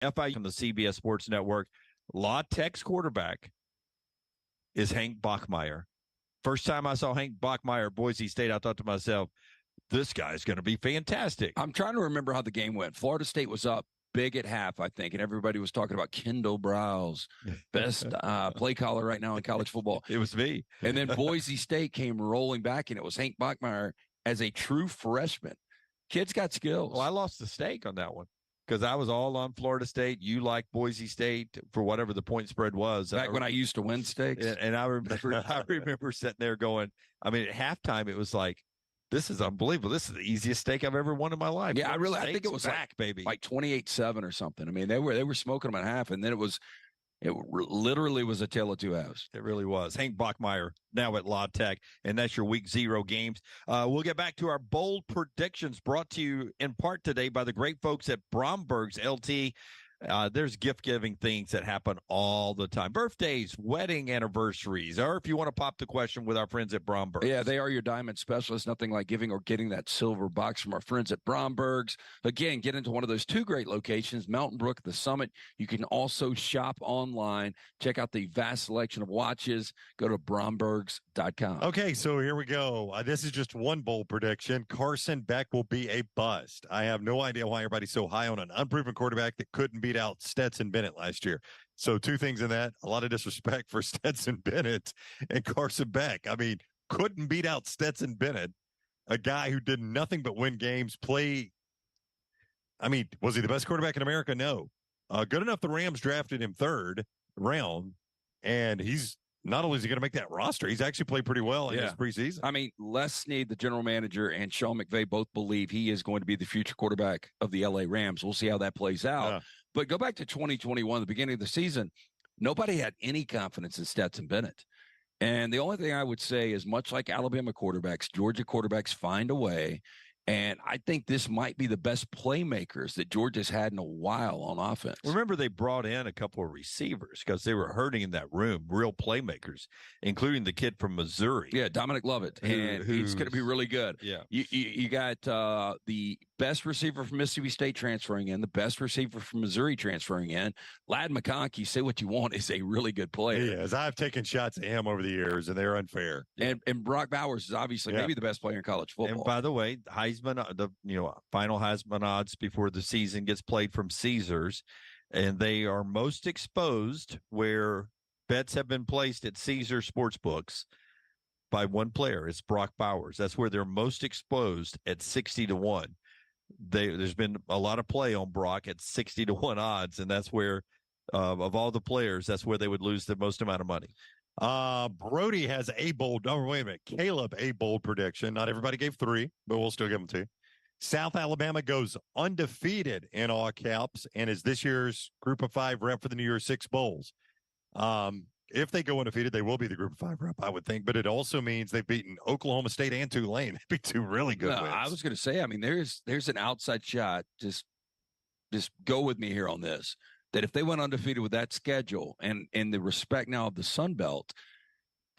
FIU on the CBS Sports Network. La Tech's quarterback is Hank Bachmeier. First time I saw Hank Bachmeier at Boise State, I thought to myself, this guy's going to be fantastic. I'm trying to remember how the game went. Florida State was up big at half, I think, and everybody was talking about Kendall Browse, best play caller right now in college football. It was me. And then Boise State came rolling back, and it was Hank Bachmeier as a true freshman. Kid's got skills. Well, I lost the stake on that one because I was all on Florida State. You liked Boise State for whatever the point spread was. Back when I used to win stakes. And I remember sitting there going, I mean, at halftime, it was like, this is unbelievable. This is the easiest steak I've ever won in my life. Yeah, I think it was back, baby. Like 28-7 or something. I mean, they were smoking them at half, and then it literally was a tale of two halves. It really was. Hank Bachmeier now at La Tech, and that's your Week 0 games. We'll get back to our bold predictions brought to you in part today by the great folks at Bromberg's LT. There's gift-giving things that happen all the time. Birthdays, wedding anniversaries, or if you want to pop the question with our friends at Bromberg's. Yeah, they are your diamond specialists. Nothing like giving or getting that silver box from our friends at Bromberg's. Again, get into one of those 2 great locations, Mountain Brook, the Summit. You can also shop online. Check out the vast selection of watches. Go to brombergs.com. Okay, so here we go. This is just one bold prediction. Carson Beck will be a bust. I have no idea why everybody's so high on an unproven quarterback that couldn't beat out Stetson Bennett last year. So 2 things in that. A lot of disrespect for Stetson Bennett and Carson Beck. I mean, couldn't beat out Stetson Bennett, a guy who did nothing but win games, play. I mean, was he the best quarterback in America? No. Good enough the Rams drafted him 3rd round, and he's not only is he going to make that roster, he's actually played pretty well in his preseason. I mean, Les Snead, the general manager, and Sean McVay both believe he is going to be the future quarterback of the LA Rams. We'll see how that plays out. But go back to 2021, the beginning of the season, nobody had any confidence in Stetson Bennett. And the only thing I would say is, much like Alabama quarterbacks, Georgia quarterbacks find a way. And I think this might be the best playmakers that Georgia's had in a while on offense. Remember, they brought in a couple of receivers because they were hurting in that room, real playmakers, including the kid from Missouri. Yeah, Dominic Lovett. And he's going to be really good. Yeah. You got the best receiver from Mississippi State transferring in, the best receiver from Missouri transferring in. Ladd McConkey, say what you want, is a really good player. He is. I've taken shots at him over the years, and they're unfair. And Brock Bowers is obviously maybe the best player in college football. And by the way, Heisman, the final Heisman odds before the season gets played from Caesars, and they are most exposed where bets have been placed at Caesar Sportsbooks by one player. It's Brock Bowers. That's where they're most exposed at 60-1. There's been a lot of play on Brock at 60-1 odds, and that's where of all the players, that's where they would lose the most amount of money. Brody has a bold. Oh, wait a minute. Caleb, a bold prediction. Not everybody gave 3, but we'll still give them 2. South Alabama goes undefeated in all caps and is this year's Group of 5 rep for the New Year's 6 Bowls. If they go undefeated, they will be the Group of 5 rep, I would think. But it also means they've beaten Oklahoma State and Tulane. They'd be 2 really good wins. I was going to say, I mean, there's an outside shot. Just go with me here on this. That if they went undefeated with that schedule and the respect now of the Sun Belt,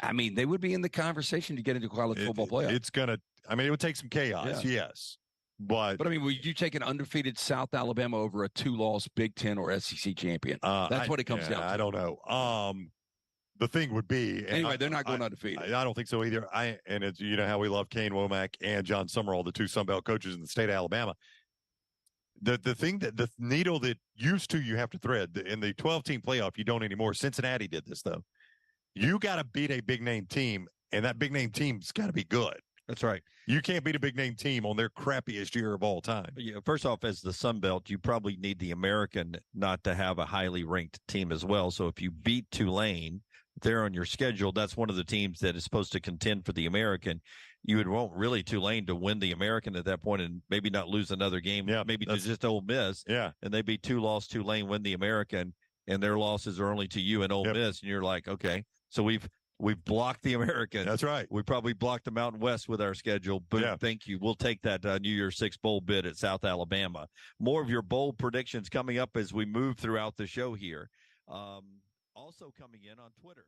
I mean, they would be in the conversation to get into college football playoff. It would take some chaos, yes. But I mean, would you take an undefeated South Alabama over a 2-loss Big Ten or SEC champion? That's what it comes down to. I don't know. The thing would be anyway. They're not going undefeated. I don't think so either. It's how we love Kane Womack and John Summerall, the 2 Sun Belt coaches in the state of Alabama. The thing that the needle that used to you have to thread in the 12-team playoff, you don't anymore. Cincinnati did this though. You got to beat a big name team, and that big name team's got to be good. That's right. You can't beat a big name team on their crappiest year of all time. Yeah, first off, as the Sun Belt, you probably need the American not to have a highly ranked team as well. So if you beat Tulane, they're on your schedule. That's one of the teams that is supposed to contend for the American. You would want really Tulane to win the American at that point and maybe not lose another game. Yeah, maybe just Ole Miss. Yeah, and they beat 2-loss Tulane, win the American, and their losses are only to you and Ole Miss. And you're like, okay, so we've blocked the American. That's right. We probably blocked the Mountain West with our schedule. But thank you. We'll take that New Year's 6 bowl bid at South Alabama. More of your bold predictions coming up as we move throughout the show here. Also coming in on Twitter.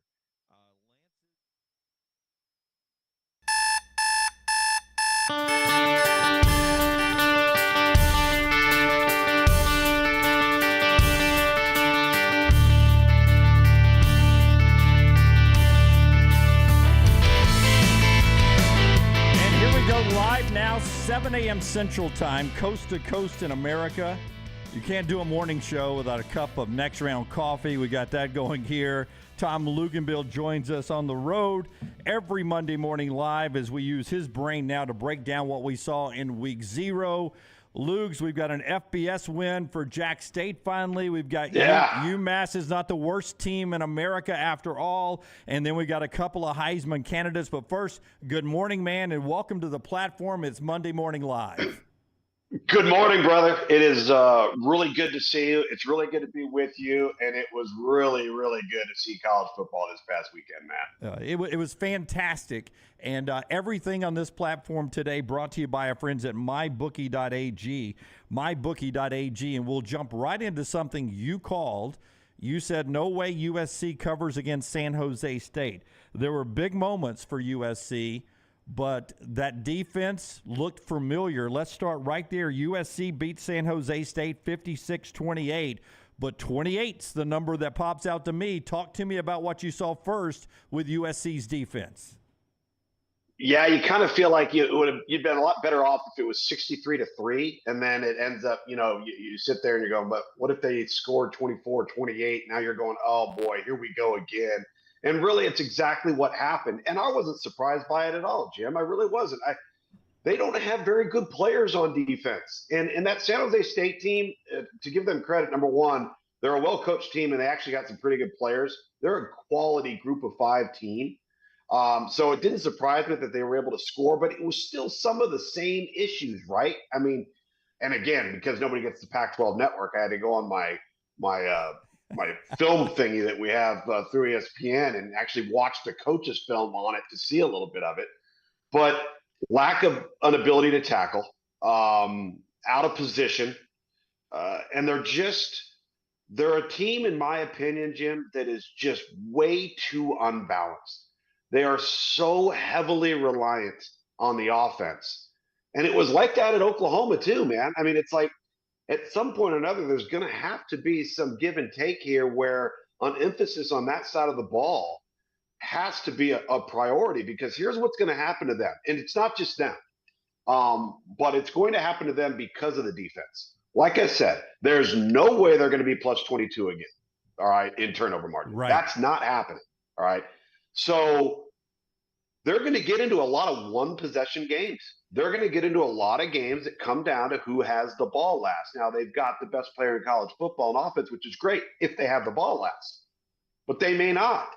7 a.m. Central Time, coast to coast in America. You can't do a morning show without a cup of Next Round coffee. We got that going here. Tom Luganbill joins us on the road every Monday morning live as we use his brain now to break down what we saw in week 0. Lugs, we've got an FBS win for Jack State finally. We've got UMass is not the worst team in America after all. And then we got a couple of Heisman candidates. But first, good morning, man, and welcome to the platform. It's Monday Morning Live. Good morning, brother. It is really good to see you. It's really good to be with you, and it was really, really good to see college football this past weekend, man. It was fantastic, and everything on this platform today brought to you by our friends at mybookie.ag, mybookie.ag, and we'll jump right into something you called. You said no way USC covers against San Jose State. There were big moments for USC, but that defense looked familiar. Let's start right there. USC beat San Jose State 56-28, but 28's the number that pops out to me. Talk to me about what you saw first with USC's defense. Yeah, you kind of feel like you'd been a lot better off if it was 63-3, and then it ends up, you sit there and you're going, but what if they scored 24-28? Now you're going, oh boy, here we go again. And really, it's exactly what happened. And I wasn't surprised by it at all, Jim. I really wasn't. They don't have very good players on defense. And that San Jose State team, to give them credit, number one, they're a well-coached team, and they actually got some pretty good players. They're a quality group of 5 team. So it didn't surprise me that they were able to score, but it was still some of the same issues, right? I mean, and again, because nobody gets the Pac-12 network, I had to go on my film thingy that we have through ESPN and actually watch the coaches' film on it to see a little bit of it. But lack of an ability to tackle, out of position, and they're a team, in my opinion, Jim, that is just way too unbalanced. They are so heavily reliant on the offense. And it was like that at Oklahoma too, man. I mean, it's like, at some point or another, there's going to have to be some give and take here where an emphasis on that side of the ball has to be a priority, because here's what's going to happen to them. And it's not just them, but it's going to happen to them because of the defense. Like I said, there's no way they're going to be plus 22 again, all right, in turnover margin. Right. That's not happening, all right? So they're going to get into a lot of one-possession games. They're going to get into a lot of games that come down to who has the ball last. Now, they've got the best player in college football on offense, which is great if they have the ball last, but they may not.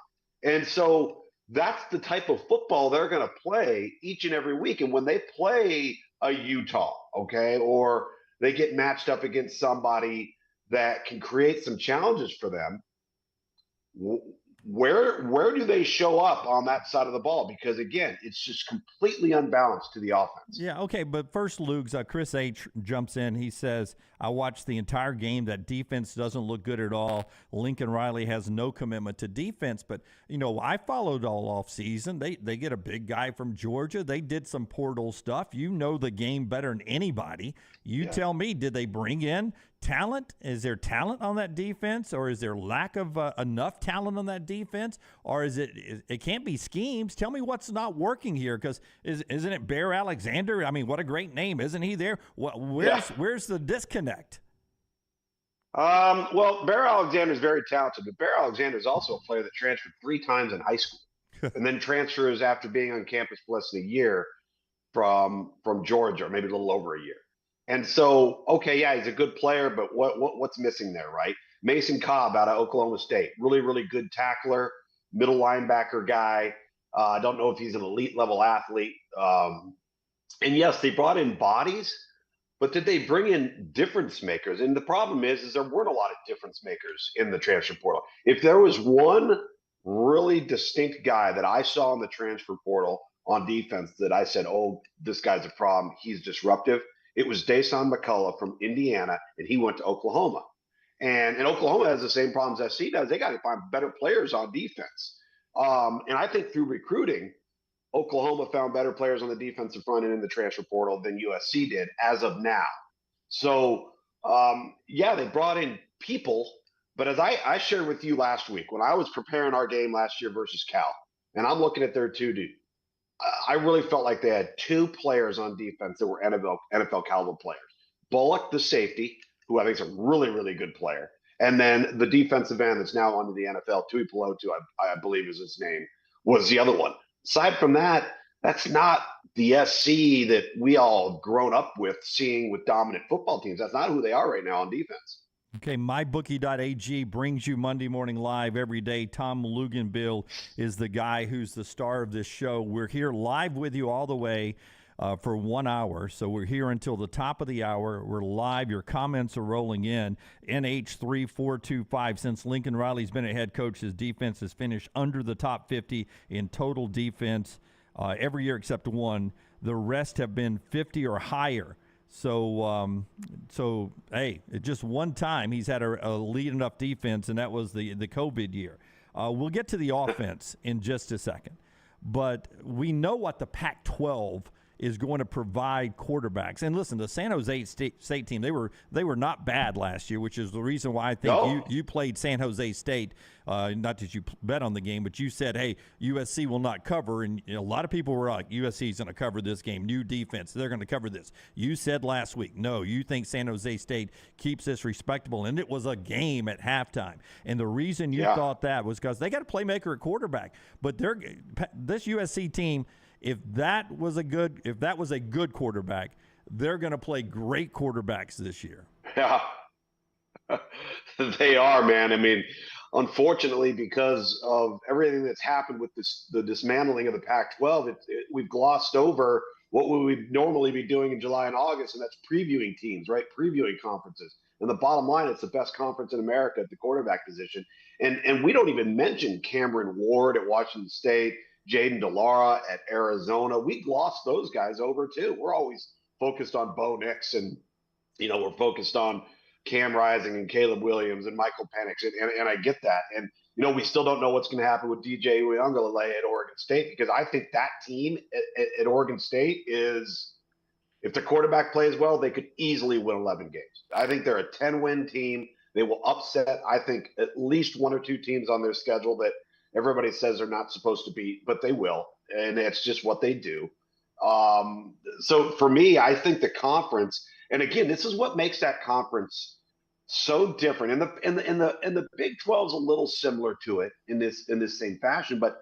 And so that's the type of football they're going to play each and every week. And when they play a Utah, okay, or they get matched up against somebody that can create some challenges for them, where do they show up on that side of the ball? Because, again, it's just completely unbalanced to the offense. Yeah, okay, but first, Lugs, Chris H. jumps in. He says, I watched the entire game. That defense doesn't look good at all. Lincoln Riley has no commitment to defense. But, I followed all offseason. They get a big guy from Georgia. They did some portal stuff. You know the game better than anybody. Tell me, did they bring in talent? Is there talent on that defense, or is there lack of enough talent on that defense, or is it can't be schemes? Tell me what's not working here, because isn't it Bear Alexander? I mean, what a great name, isn't he there? Where's the disconnect? Well, Bear Alexander is very talented, but Bear Alexander is also a player that transferred 3 times in high school and then transfers after being on campus for less than a year from Georgia, or maybe a little over a year. And so, okay, yeah, he's a good player, but what's missing there, right? Mason Cobb out of Oklahoma State, really, really good tackler, middle linebacker guy. I don't know if he's an elite level athlete. And yes, they brought in bodies, but did they bring in difference makers? And the problem is there weren't a lot of difference makers in the transfer portal. If there was one really distinct guy that I saw in the transfer portal on defense that I said, oh, this guy's a problem, he's disruptive, it was Dason McCullough from Indiana, and he went to Oklahoma. And Oklahoma has the same problems SC does. They got to find better players on defense. And I think through recruiting, Oklahoma found better players on the defensive front and in the transfer portal than USC did as of now. So, they brought in people. But as I shared with you last week, when I was preparing our game last year versus Cal, and I'm looking at their 2D, I really felt like they had two players on defense that were NFL caliber players. Bullock, the safety, who I think is a really, really good player, and then the defensive end that's now under the NFL, Tuipulotu, I believe is his name, was the other one. Aside from that, that's not the SC that we all have grown up with seeing with dominant football teams. That's not who they are right now on defense. Okay, mybookie.ag brings you Monday Morning Live every day. Tom Luganbill is the guy who's the star of this show. We're here live with you all the way for 1 hour. So we're here until the top of the hour. We're live. Your comments are rolling in. NH3425. Since Lincoln Riley's been a head coach, his defense has finished under the top 50 in total defense every year except one. The rest have been 50 or higher. So, hey, just one time he's had a lead enough defense, and that was the COVID year. We'll get to the offense in just a second. But we know what the Pac-12 is going to provide quarterbacks. And listen, the San Jose State team, they were not bad last year, which is the reason why I think you played San Jose State. Not that you bet on the game, but you said, hey, USC will not cover. And a lot of people were like, USC is going to cover this game. New defense, they're going to cover this. You said last week, no, you think San Jose State keeps this respectable. And it was a game at halftime. And the reason you thought that was because they got a playmaker at quarterback. But this USC team, if that was a good quarterback, they're going to play great quarterbacks this year. Yeah, they are, man. I mean, unfortunately, because of everything that's happened with the dismantling of the Pac-12, we've glossed over what we would normally be doing in July and August, and that's previewing teams, right? Previewing conferences. And the bottom line, it's the best conference in America at the quarterback position. And we don't even mention Cameron Ward at Washington State, Jaden DeLaura at Arizona. We glossed those guys over too. We're always focused on Bo Nix, and we're focused on Cam Rising and Caleb Williams and Michael Penix, and I get that. And we still don't know what's going to happen with DJ Uiagalelei at Oregon State, because I think that team at Oregon State is, if the quarterback plays well, they could easily win 11 games. I think they're a 10-win team. They will upset, I think, at least one or two teams on their schedule that everybody says they're not supposed to beat, but they will, and it's just what they do. So for me, I think the conference, and again, this is what makes that conference so different. And the Big 12 is a little similar to it in this same fashion, but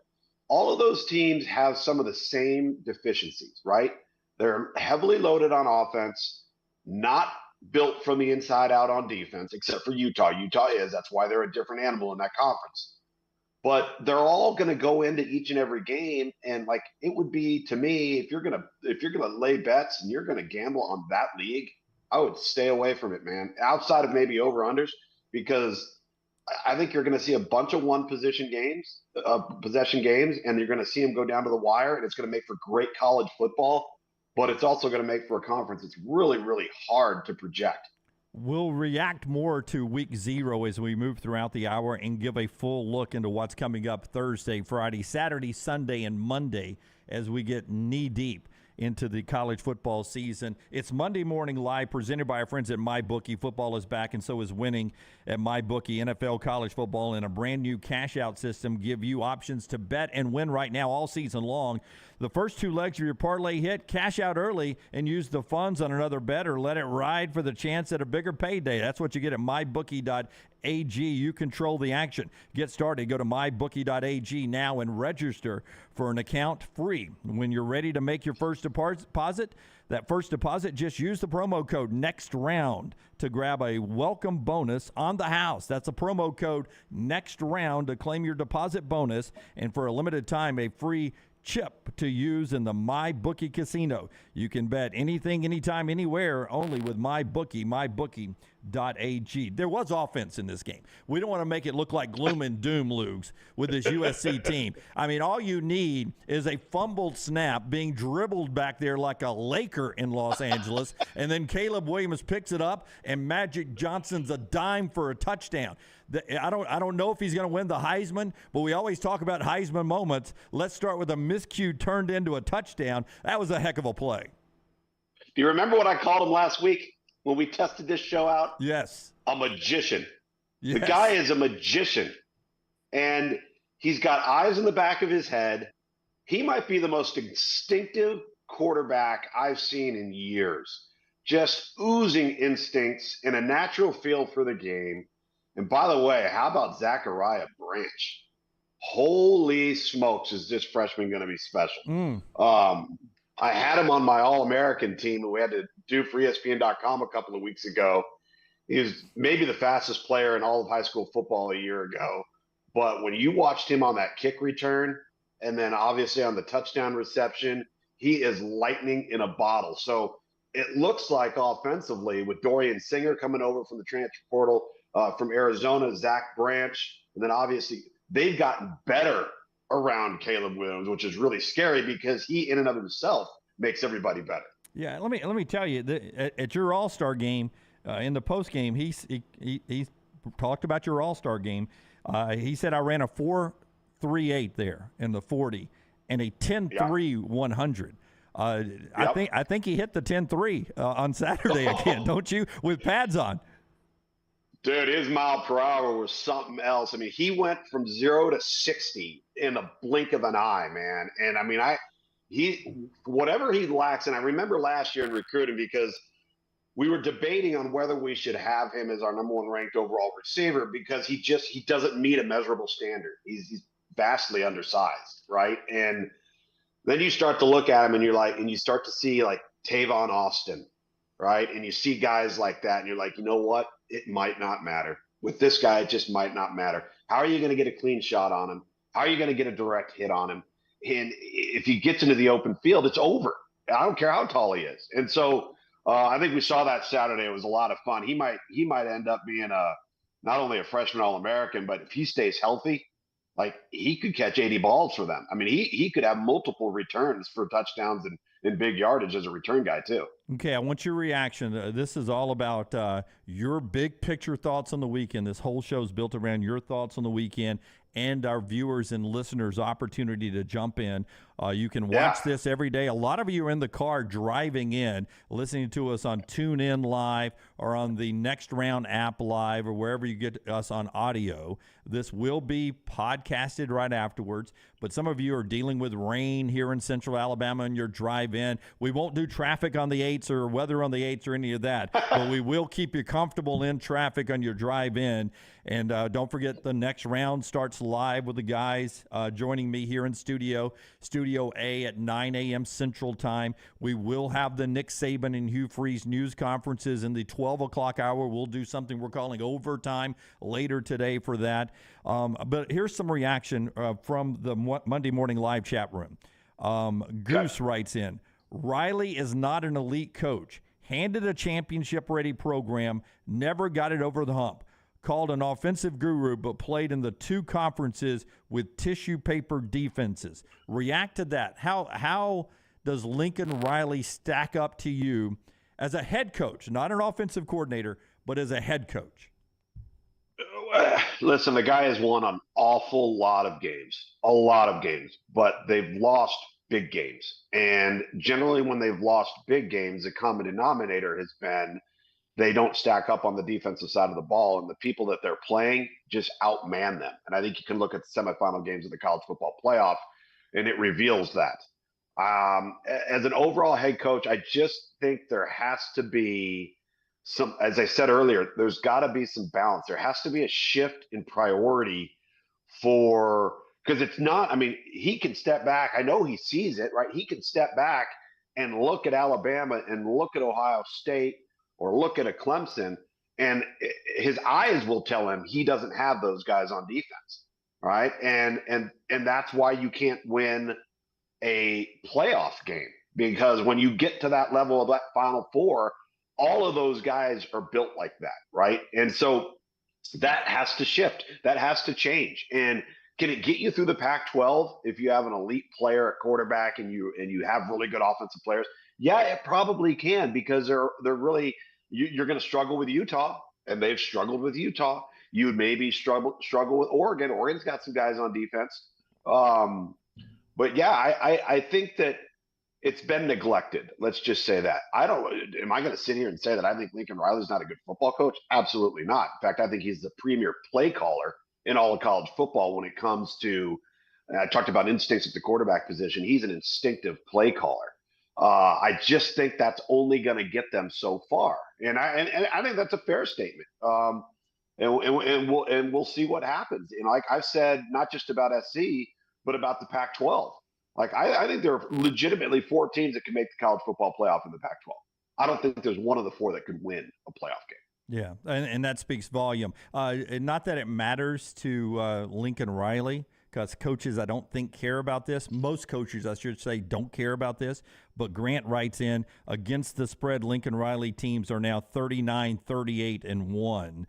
all of those teams have some of the same deficiencies, right? They're heavily loaded on offense, not built from the inside out on defense, except for Utah. Utah is. That's why they're a different animal in that conference. But they're all going to go into each and every game, and like, it would be, to me, if you're gonna lay bets and you're going to gamble on that league, I would stay away from it, man. Outside of maybe over-unders, because I think you're going to see a bunch of possession games, and you're going to see them go down to the wire, and it's going to make for great college football, but it's also going to make for a conference that's really, really hard to project. We'll react more to week 0 as we move throughout the hour and give a full look into what's coming up Thursday, Friday, Saturday, Sunday, and Monday as we get knee-deep into the college football season. It's Monday Morning Live, presented by our friends at MyBookie. Football is back, and so is winning at MyBookie. NFL, college football, and a brand-new cash-out system give you options to bet and win right now all season long. The first 2 legs of your parlay hit, cash out early and use the funds on another bet, or let it ride for the chance at a bigger payday. That's what you get at mybookie.ag. You control the action. Get started. Go to mybookie.ag now and register for an account free. When you're ready to make your first deposit, just use the promo code NEXTROUND to grab a welcome bonus on the house. That's a promo code NEXTROUND to claim your deposit bonus, and for a limited time, a free chip to use in the MyBookie casino. You can bet anything, anytime, anywhere, only with MyBookie, mybookie.ag. There was offense in this game. We don't want to make it look like gloom and doom, Lugs, with this USC team. I mean, all you need is a fumbled snap being dribbled back there like a Laker in Los Angeles, and then Caleb Williams picks it up, and Magic Johnson's a dime for a touchdown. I don't know if he's going to win the Heisman, but we always talk about Heisman moments. Let's start with a miscue turned into a touchdown. That was a heck of a play. Do you remember what I called him last week when we tested this show out? Yes. A magician. Yes. The guy is a magician. And he's got eyes in the back of his head. he might be the most instinctive quarterback I've seen in years. Just oozing instincts and a natural feel for the game. And by the way, how about Zachariah Branch? Holy smokes, is this freshman going to be special? I had him on my All-American team that we had to do for ESPN.com a couple of weeks ago. He was maybe the fastest player in all of high school football a year ago. But when you watched him on that kick return and then obviously on the touchdown reception, he is lightning in a bottle. So it looks like offensively with Dorian Singer coming over from the transfer portal from Arizona, Zach Branch, and then obviously they've gotten better around Caleb Williams, which is really scary because he in and of himself makes everybody better. Yeah, let me tell you that at your All-Star game, in the post game, he talked about your All-Star game. He said I ran a 4.38 there in the 40 and a 10.3 100. I think he hit the 10.3 on Saturday again, don't you? With pads on. Dude, his mile per hour was something else. I mean, he went from 0 to 60 in the blink of an eye, man. And I mean, whatever he lacks, and I remember last year in recruiting because we were debating on whether we should have him as our number one ranked overall receiver because he doesn't meet a measurable standard. He's vastly undersized, right? And then you start to look at him and you start to see like Tavon Austin, right? And you see guys like that and you're like, you know what? It might not matter. With this guy, it just might not matter. How are you going to get a clean shot on him? How are you going to get a direct hit on him? And if he gets into the open field, it's over. I don't care how tall he is. And so I think we saw that Saturday. It was a lot of fun. He might end up being not only a freshman All-American, but if he stays healthy, like he could catch 80 balls for them. I mean, he could have multiple returns for touchdowns and big yardage as a return guy too. Okay, I want your reaction. This is all about your big picture thoughts on the weekend. This whole show is built around your thoughts on the weekend and our viewers and listeners' opportunity to jump in. You can watch this every day. A lot of you are in the car driving in, listening to us on TuneIn Live or on the Next Round app live or wherever you get us on audio. This will be podcasted right afterwards, but some of you are dealing with rain here in central Alabama and your drive in. We won't do traffic on the 8s or weather on the 8s or any of that, but we will keep you comfortable in traffic on your drive in. And don't forget, the Next Round starts live with the guys joining me here in Studio A at 9 a.m. Central Time. We will have the Nick Saban and Hugh Freeze news conferences in the 12 o'clock hour. We'll do something we're calling overtime later today for that. But here's some reaction from the Monday Morning Live chat room. Goose writes in, Riley is not an elite coach. Handed a championship-ready program, never got it over the hump. Called an offensive guru, but played in the two conferences with tissue paper defenses. React to that. How does Lincoln Riley stack up to you as a head coach, not an offensive coordinator, but as a head coach? Listen, the guy has won an awful lot of games, but they've lost big games. And generally when they've lost big games, the common denominator has been they don't stack up on the defensive side of the ball, and the people that they're playing just outman them. And I think you can look at the semifinal games of the college football playoff, and it reveals that. As an overall head coach, I just think there has to be some, as I said earlier, there's got to be some balance. There has to be a shift in priority because it's not, I mean, he can step back. I know he sees it, right? He can step back and look at Alabama and look at Ohio State or look at a Clemson, and his eyes will tell him he doesn't have those guys on defense, right? And that's why you can't win a playoff game, because when you get to that level of that Final Four, all of those guys are built like that, right? And so that has to shift. That has to change. And can it get you through the Pac-12 if you have an elite player at quarterback and you have really good offensive players? Yeah, it probably can, because they're really you're going to struggle with Utah, and they've struggled with Utah. You would maybe struggle with Oregon. Oregon's got some guys on defense. But yeah, I think that it's been neglected. Let's just say that. Am I going to sit here and say that I think Lincoln Riley's not a good football coach? Absolutely not. In fact, I think he's the premier play caller in all of college football when it comes to And I talked about instincts at the quarterback position. He's an instinctive play caller. I just think that's only going to get them so far, and I think that's a fair statement. And we'll see what happens. And like I've said, not just about SC, but about the Pac-12. Like I think there are legitimately 4 teams that can make the college football playoff in the Pac-12. I don't think there's one of the 4 that could win a playoff game. Yeah, and that speaks volume. Not that it matters to Lincoln Riley, because coaches, I don't think, care about this. Most coaches, I should say, don't care about this. But Grant writes in, against the spread, Lincoln Riley teams are now 39, 38, and 1,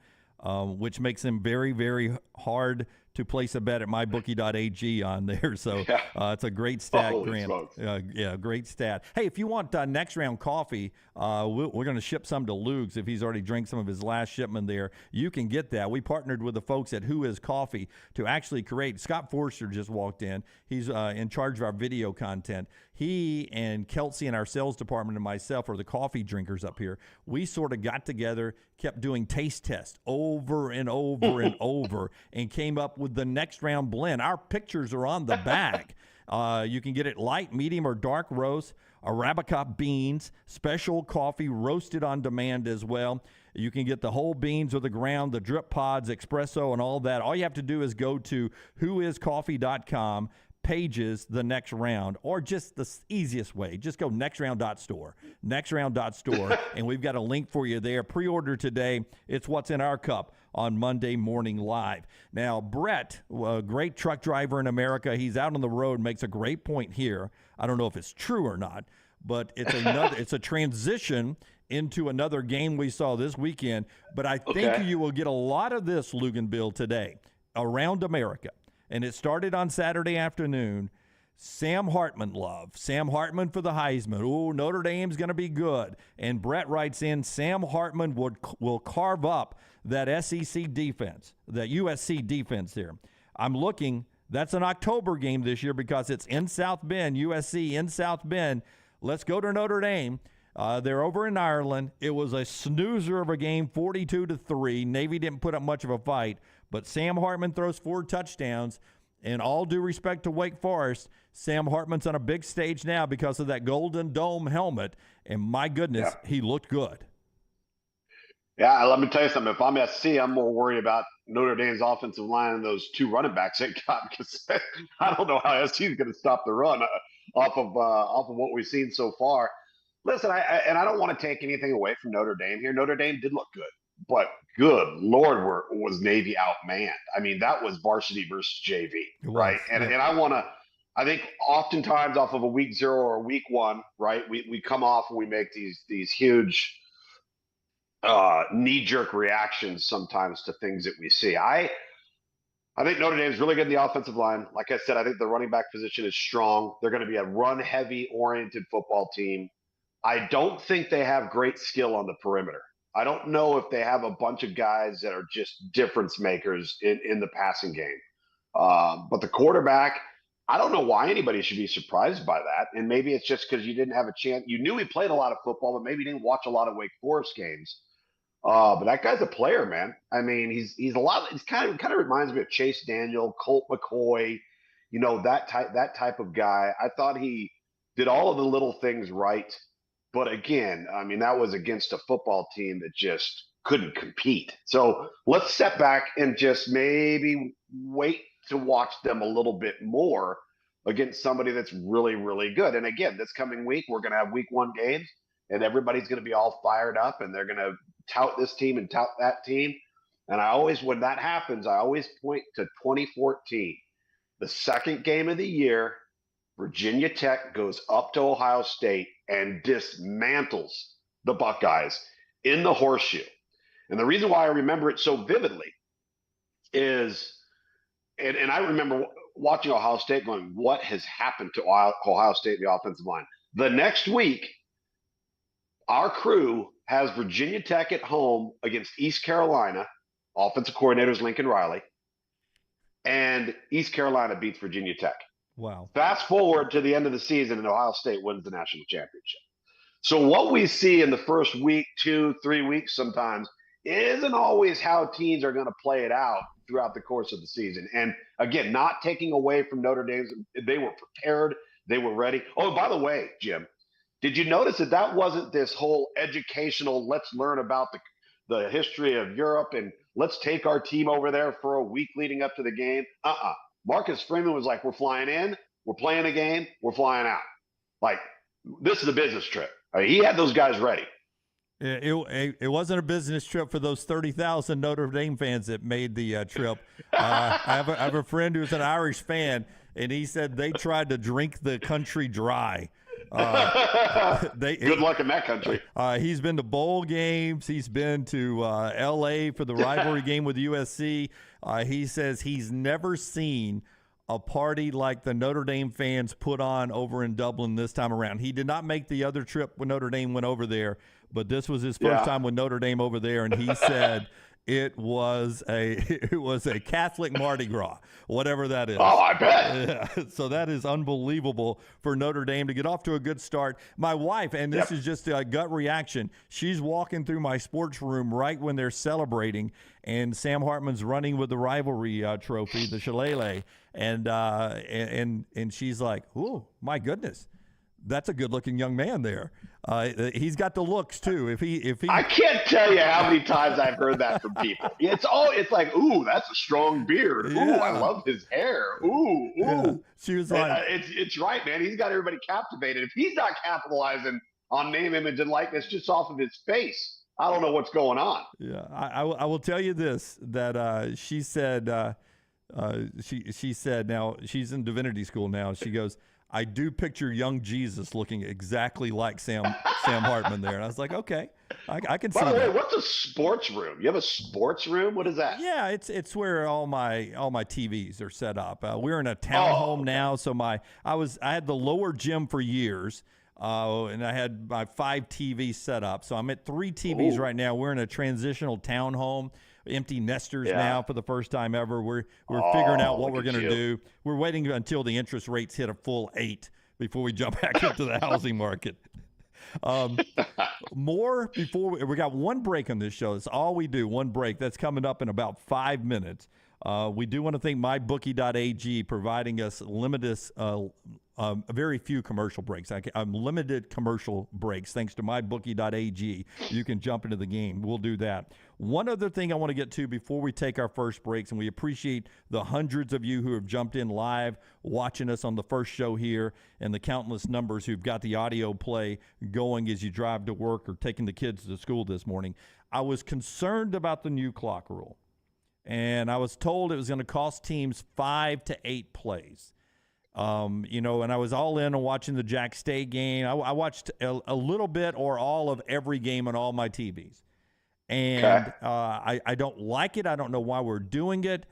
which makes them very, very hard to place a bet at mybookie.ag on there. So it's a great stat, Grant. Yeah, great stat. Hey, if you want next round coffee, we're going to ship some to Luke's if he's already drank some of his last shipment there. You can get that. We partnered with the folks at Who Is Coffee to actually create. Scott Forster just walked in. He's in charge of our video content. He and Kelsey and our sales department and myself are the coffee drinkers up here. We sort of got together, kept doing taste tests over and over and over, and came up with the next round blend. Our pictures are on the back. You can get it light, medium, or dark roast, Arabica beans, special coffee, roasted on demand as well. You can get the whole beans or the ground, the drip pods, espresso, and all that. All you have to do is go to whoiscoffee.com, pages the next round, or just the easiest way, just go nextround.store, and we've got a link for you there. Pre-order today. It's what's in our cup on Monday Morning Live. Now, Brett, a great truck driver in America, he's out on the road, makes a great point here. I don't know if it's true or not, but it's a transition into another game we saw this weekend. But I think you will get a lot of this, Luke Bill, today around America. And it started on Saturday afternoon. Sam Hartman for the Heisman. Oh, Notre Dame's going to be good. And Brett writes in, Sam Hartman will carve up that SEC defense, that USC defense there. I'm looking. That's an October game this year because it's in South Bend, USC in South Bend. Let's go to Notre Dame. They're over in Ireland. It was a snoozer of a game, 42-3. Navy didn't put up much of a fight. But Sam Hartman throws 4 touchdowns, and all due respect to Wake Forest, Sam Hartman's on a big stage now because of that Golden Dome helmet, and my goodness, he looked good. Yeah, let me tell you something. If I'm SC, I'm more worried about Notre Dame's offensive line and those 2 running backs they got, because I don't know how SC is going to stop the run off of what we've seen so far. Listen, I don't want to take anything away from Notre Dame here. Notre Dame did look good. But good Lord, was Navy outmanned. I mean, that was varsity versus JV, right? And I think oftentimes off of a week 0 or a week 1, right? We come off and we make these huge knee-jerk reactions sometimes to things that we see. I think Notre Dame is really good in the offensive line. Like I said, I think the running back position is strong. They're going to be a run-heavy oriented football team. I don't think they have great skill on the perimeter. I don't know if they have a bunch of guys that are just difference makers in the passing game. But the quarterback, I don't know why anybody should be surprised by that. And maybe it's just because you didn't have a chance. You knew he played a lot of football, but maybe you didn't watch a lot of Wake Forest games. But that guy's a player, man. I mean, he's a lot. He's kind of reminds me of Chase Daniel, Colt McCoy, that type of guy. I thought he did all of the little things right. But again, I mean, that was against a football team that just couldn't compete. So let's step back and just maybe wait to watch them a little bit more against somebody that's really, really good. And again, this coming week, we're going to have week 1 games, and everybody's going to be all fired up, and they're going to tout this team and tout that team. And when that happens, I always point to 2014, the second game of the year. Virginia Tech goes up to Ohio State and dismantles the Buckeyes in the horseshoe. And the reason why I remember it so vividly is, and I remember watching Ohio State going, what has happened to Ohio State, the offensive line? The next week, our crew has Virginia Tech at home against East Carolina. Offensive coordinator is Lincoln Riley. And East Carolina beats Virginia Tech. Wow. Fast forward to the end of the season, and Ohio State wins the national championship. So what we see in the first week, 2, 3 weeks sometimes isn't always how teams are going to play it out throughout the course of the season. And again, not taking away from Notre Dame, they were prepared, they were ready. Oh, by the way, Jim, did you notice that wasn't this whole educational, let's learn about the history of Europe and let's take our team over there for a week leading up to the game? Marcus Freeman was like, we're flying in, we're playing a game, we're flying out. Like, this is a business trip. I mean, he had those guys ready. It wasn't a business trip for those 30,000 Notre Dame fans that made the trip. I have a friend who's an Irish fan, and he said they tried to drink the country dry. Good luck in that country. He's been to bowl games. He's been to L.A. for the rivalry game with USC. He says he's never seen a party like the Notre Dame fans put on over in Dublin this time around. He did not make the other trip when Notre Dame went over there, but this was his first time with Notre Dame over there, and he said it was a Catholic Mardi Gras, whatever that is. Oh, I bet. Yeah. So that is unbelievable for Notre Dame to get off to a good start. My wife, and this is just a gut reaction, she's walking through my sports room right when they're celebrating, and Sam Hartman's running with the rivalry trophy, the shillelagh, and she's like, "Oh my goodness, that's a good-looking young man there." He's got the looks too. If he, I can't tell you how many times I've heard that from people. It's like, "Ooh, that's a strong beard. Ooh, I love his hair. Ooh." Yeah. She was like, "It's right, man. He's got everybody captivated. If he's not capitalizing on name, image, and likeness just off of his face, I don't know what's going on." Yeah, I will tell you this, that she said she said, now she's in divinity school now. She goes, "I do picture young Jesus looking exactly like Sam Hartman there." And I was like, okay, I can see that. By the way, what's a sports room? You have a sports room? What is that? Yeah, it's where all my TVs are set up. We're in a townhome now, so I had the lower gym for years. And I had my 5 TVs set up. So I'm at 3 TVs right now. We're in a transitional townhome, empty nesters now for the first time ever. We're figuring out what we're going to do. We're waiting until the interest rates hit a full 8 before we jump back into the housing market. More before we got one break on this show. That's all we do. One break. That's coming up in about 5 minutes. We do want to thank mybookie.ag providing us very few commercial breaks. Limited commercial breaks thanks to mybookie.ag. You can jump into the game. We'll do that. One other thing I want to get to before we take our first breaks, and we appreciate the hundreds of you who have jumped in live watching us on the first show here, and the countless numbers who've got the audio play going as you drive to work or taking the kids to school this morning. I was concerned about the new clock rule, and I was told it was going to cost teams 5 to 8 plays. And I was all in on watching the Jack State game. I watched a little bit or all of every game on all my TVs. And I don't like it. I don't know why we're doing it.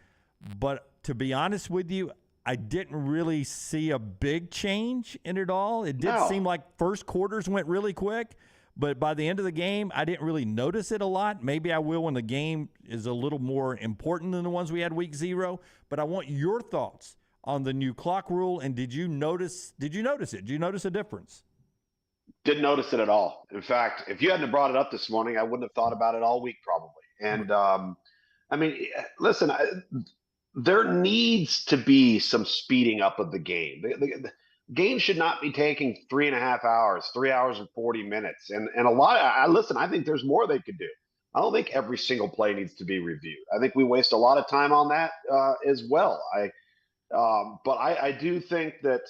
But to be honest with you, I didn't really see a big change in it all. It did seem like first quarters went really quick. But by the end of the game, I didn't really notice it a lot. Maybe I will when the game is a little more important than the ones we had week 0. But I want your thoughts on the new clock rule, and did you notice it? Did you notice a difference? Didn't notice it at all. In fact, if you hadn't brought it up this morning, I wouldn't have thought about it all week probably. And listen, there needs to be some speeding up of the game. The game should not be taking 3.5 hours, 3 hours and 40 minutes. And a lot, I think there's more they could do. I don't think every single play needs to be reviewed. I think we waste a lot of time on that as well. But I do think that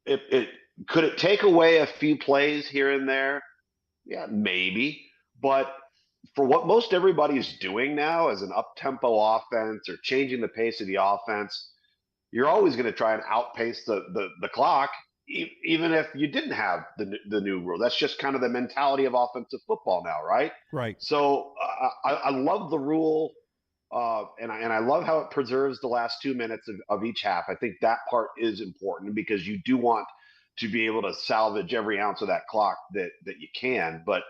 it could it take away a few plays here and there? Yeah, maybe. But for what most everybody's doing now as an up-tempo offense or changing the pace of the offense, you're always going to try and outpace the clock, even if you didn't have the new rule. That's just kind of the mentality of offensive football now, right? Right. So I love the rule. And I love how it preserves the last 2 minutes of each half. I think that part is important because you do want to be able to salvage every ounce of that clock that you can. But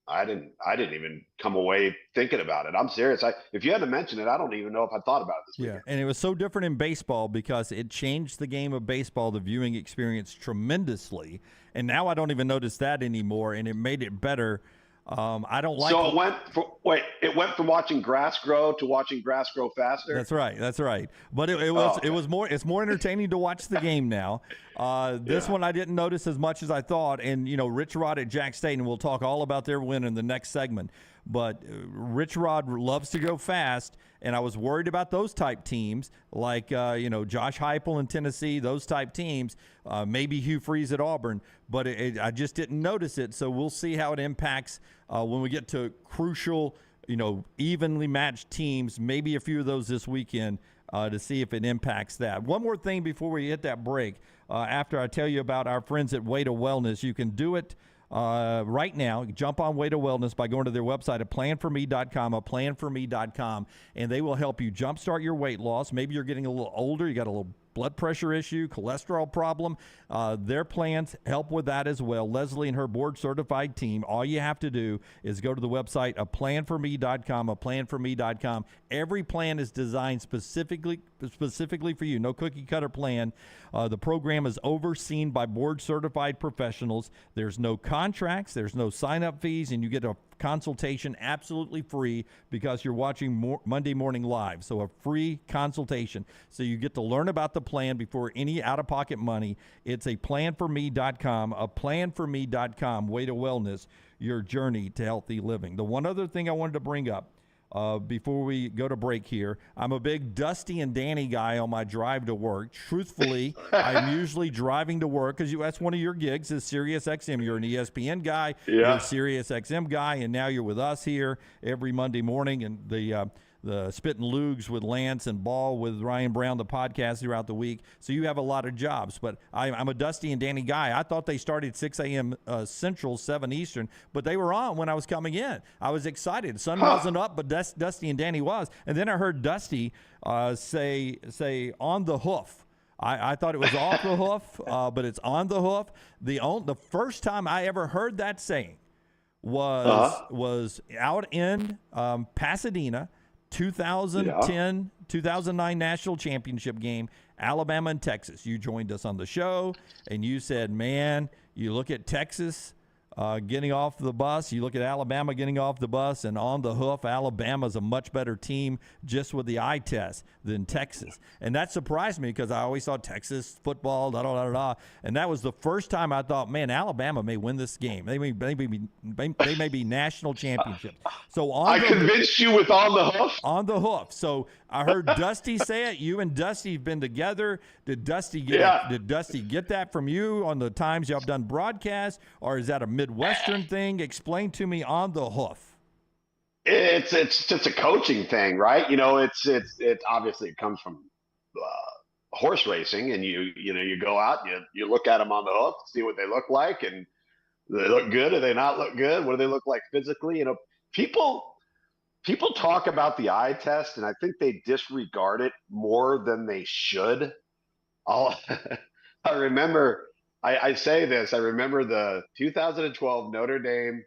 I didn't even come away thinking about it. I'm serious. If you hadn't mentioned it, I don't even know if I thought about it this weekend. And it was so different in baseball because it changed the game of baseball, the viewing experience tremendously. And now I don't even notice that anymore, and it made it better. I don't like. So it went from watching grass grow to watching grass grow faster. That's right. That's right. But it was more. It's more entertaining to watch the game now. This one I didn't notice as much as I thought. And Rich Rod at Jack State, and we'll talk all about their win in the next segment. But Rich Rod loves to go fast, and I was worried about those type teams like Josh Heupel in Tennessee, those type teams. Maybe Hugh Freeze at Auburn, but I just didn't notice it. So we'll see how it impacts when we get to crucial, evenly matched teams. Maybe a few of those this weekend to see if it impacts that. One more thing before we hit that break. After I tell you about our friends at Way to Wellness, you can do it right now. Jump on Way to Wellness by going to their website at planforme.com, planforme.com, and they will help you jumpstart your weight loss. Maybe you're getting a little older, you got a little blood pressure issue, cholesterol problem. Their plans help with that as well. Leslie and her board-certified team, all you have to do is go to the website, planforme.com, planforme.com. Every plan is designed specifically for you. No cookie-cutter plan. The program is overseen by board-certified professionals. There's no contracts. There's no sign-up fees, and you get a consultation absolutely free because you're watching Monday Morning Live. So a free consultation. So you get to learn about the plan before any out-of-pocket money. It's a planforme.com, planforme.com, Way to Wellness, your journey to healthy living. The one other thing I wanted to bring up before we go to break here, I'm a big Dusty and Danny guy on my drive to work. Truthfully, I'm usually driving to work because that's one of your gigs is Sirius XM. You're an ESPN guy, you're a Sirius XM guy, and now you're with us here every Monday morning. And the Spittin' Lugs with Lance and Ball with Ryan Brown, the podcast throughout the week. So you have a lot of jobs. But I'm a Dusty and Danny guy. I thought they started 6 a.m. Central, 7 Eastern, but they were on when I was coming in. I was excited. The sun wasn't up, but Dusty and Danny was. And then I heard Dusty say on the hoof. I thought it was off the hoof, but it's on the hoof. The first time I ever heard that saying was out in Pasadena, 2010, 2009 national championship game, Alabama and Texas. You joined us on the show, and you said, man, you look at Texas getting off the bus, you look at Alabama getting off the bus, and on the hoof, Alabama's a much better team just with the eye test than Texas. And that surprised me because I always thought Texas football, and that was the first time I thought, man, Alabama may win this game. They may be national championship. So convinced you with on the hoof? On the hoof. So I heard Dusty say it. You and Dusty have been together. Did Dusty get that from you on the times y'all have done broadcasts, or is that a Midwestern thing? Explain to me on the hoof. It's just a coaching thing, right? It's obviously it comes from horse racing, and you go out, you look at them on the hoof, see what they look like, and do they look good? Do they not look good? What do they look like physically? People talk about the eye test, and I think they disregard it more than they should. I remember, I say this, I remember the 2012 Notre Dame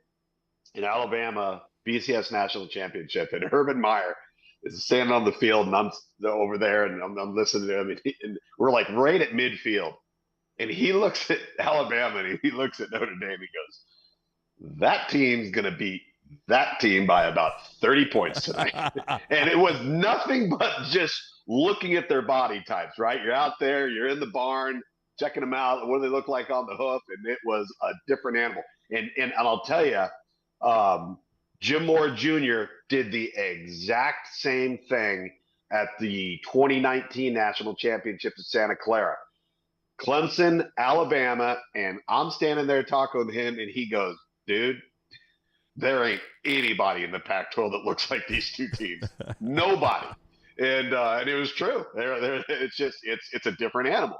in Alabama BCS National Championship, and Urban Meyer is standing on the field, and I'm over there, and I'm listening to him, and we're like right at midfield, and he looks at Alabama, and he looks at Notre Dame, he goes, that team's going to beat that team by about 30 points tonight. And it was nothing but just looking at their body types, right? You're out there, you're in the barn, checking them out. What do they look like on the hoof? And it was a different animal. And I'll tell you, Jim Moore Jr. did the exact same thing at the 2019 National Championship in Santa Clara. Clemson, Alabama, and I'm standing there talking with him, and he goes, dude, there ain't anybody in the Pac-12 that looks like these two teams. Nobody. And it was true. It's a different animal.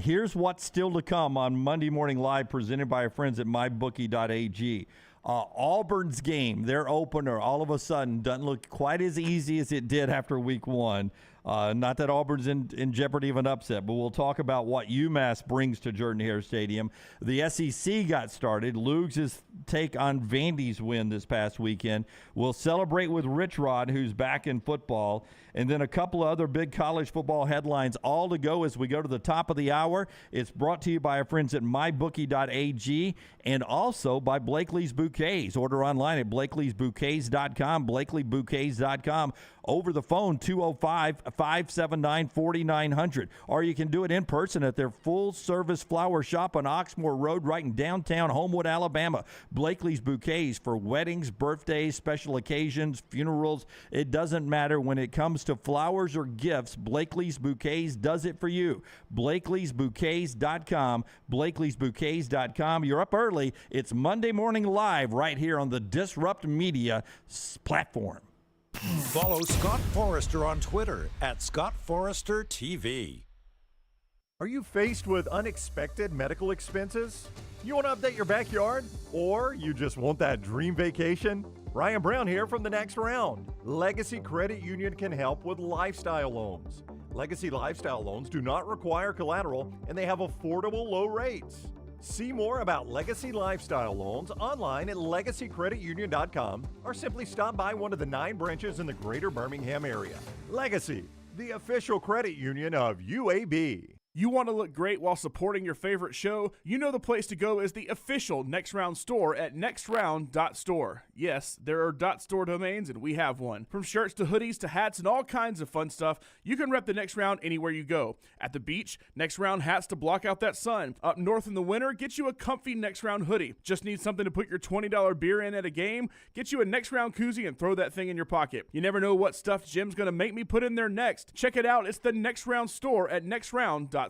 Here's what's still to come on Monday Morning Live, presented by our friends at mybookie.ag. Auburn's game, their opener, all of a sudden doesn't look quite as easy as it did after week one. Not that Auburn's in jeopardy of an upset, but we'll talk about what UMass brings to Jordan-Hare Stadium. The SEC got started. Lugs' take on Vandy's win this past weekend. We'll celebrate with Rich Rod, who's back in football, and then a couple of other big college football headlines all to go as we go to the top of the hour. It's brought to you by our friends at mybookie.ag and also by Blakely's Bouquets. Order online at blakeleysbouquets.com, blakeleybouquets.com. Over the phone, 205-579-4900. Or you can do it in person at their full-service flower shop on Oxmoor Road right in downtown Homewood, Alabama. Blakely's Bouquets for weddings, birthdays, special occasions, funerals. It doesn't matter when it comes to flowers or gifts. Blakely's Bouquets does it for you. blakeleysbouquets.com, blakeleysbouquets.com. You're up early. It's Monday Morning Live right here on the Disrupt Media platform. Follow Scott Forrester on Twitter at ScottForresterTV. Are you faced with unexpected medical expenses? You want to update your backyard? Or you just want that dream vacation? Ryan Brown here from The Next Round. Legacy Credit Union can help with lifestyle loans. Legacy lifestyle loans do not require collateral and they have affordable low rates. See more about Legacy Lifestyle Loans online at legacycreditunion.com or simply stop by one of the 9 branches in the greater Birmingham area. Legacy, the official credit union of UAB. You want to look great while supporting your favorite show? You know the place to go is the official Next Round store at nextround.store. Yes, there are .store domains and we have one. From shirts to hoodies to hats and all kinds of fun stuff, you can rep the Next Round anywhere you go. At the beach, Next Round hats to block out that sun. Up north in the winter, get you a comfy Next Round hoodie. Just need something to put your $20 beer in at a game? Get you a Next Round koozie and throw that thing in your pocket. You never know what stuff Jim's going to make me put in there next. Check it out. It's the Next Round store at nextround.store.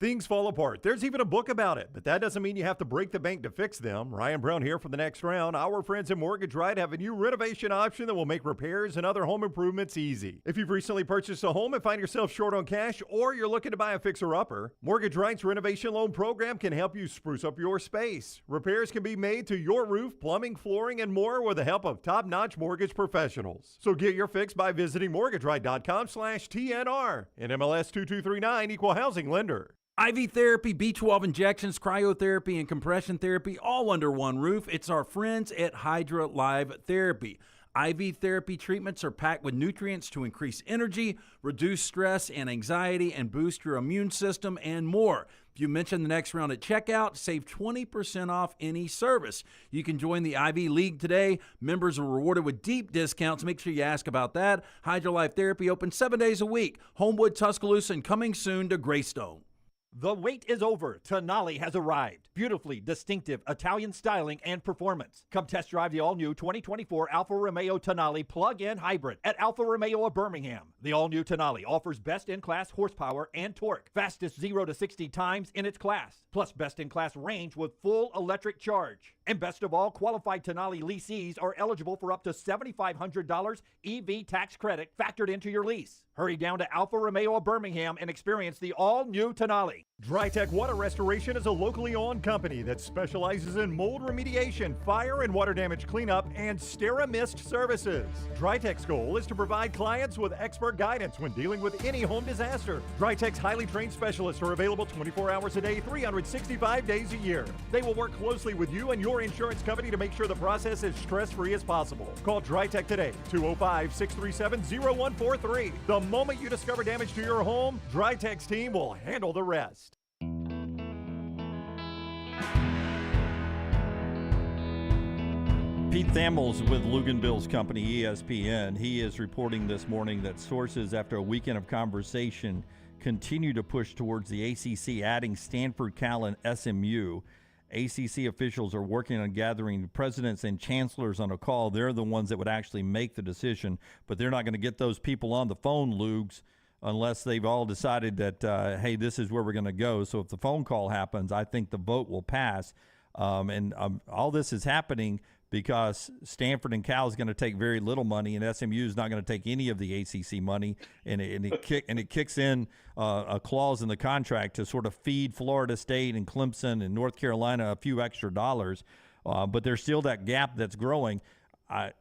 Things fall apart. There's even a book about it, but that doesn't mean you have to break the bank to fix them. Ryan Brown here for The Next Round. Our friends at Mortgage Right have a new renovation option that will make repairs and other home improvements easy. If you've recently purchased a home and find yourself short on cash, or you're looking to buy a fixer-upper, Mortgage Right's renovation loan program can help you spruce up your space. Repairs can be made to your roof, plumbing, flooring, and more with the help of top-notch mortgage professionals. So get your fix by visiting mortgageright.com/TNR. And MLS 2239, Equal Housing Lender. IV therapy, B12 injections, cryotherapy, and compression therapy all under one roof. It's our friends at Hydra Live Therapy. IV therapy treatments are packed with nutrients to increase energy, reduce stress and anxiety, and boost your immune system, and more. If you mention The Next Round at checkout, save 20% off any service. You can join the IV League today. Members are rewarded with deep discounts. Make sure you ask about that. Hydra Life Therapy open 7 days a week. Homewood, Tuscaloosa, and coming soon to Greystone. The wait is over. Tonali has arrived. Beautifully distinctive Italian styling and performance. Come test drive the all-new 2024 Alfa Romeo Tonali plug-in hybrid at Alfa Romeo of Birmingham. The all-new Tonali offers best-in-class horsepower and torque, fastest 0 to 60 times in its class, plus best-in-class range with full electric charge. And best of all, qualified Tonali leasees are eligible for up to $7,500 EV tax credit factored into your lease. Hurry down to Alfa Romeo of Birmingham and experience the all-new Tonali. DryTech Water Restoration is a locally owned company that specializes in mold remediation, fire and water damage cleanup, and SteraMist services. DryTech's goal is to provide clients with expert guidance when dealing with any home disaster. DryTech's highly trained specialists are available 24 hours a day, 365 days a year. They will work closely with you and your insurance company to make sure the process is stress-free as possible. Call DryTech today, 205-637-0143. The moment you discover damage to your home, DryTech's team will handle the rest. Pete Thamels with Luganbill's company, ESPN. He is reporting this morning that sources, after a weekend of conversation, continue to push towards the ACC adding Stanford, Cal, and SMU. ACC officials are working on gathering presidents and chancellors on a call. They're the ones that would actually make the decision, but they're not going to get those people on the phone, Lugs, unless they've all decided that, hey, this is where we're going to go. So if the phone call happens, I think the vote will pass. All this is happening because Stanford and Cal is going to take very little money, and SMU is not going to take any of the ACC money, and it kicks in a clause in the contract to sort of feed Florida State and Clemson and North Carolina a few extra dollars, but there's still that gap that's growing. I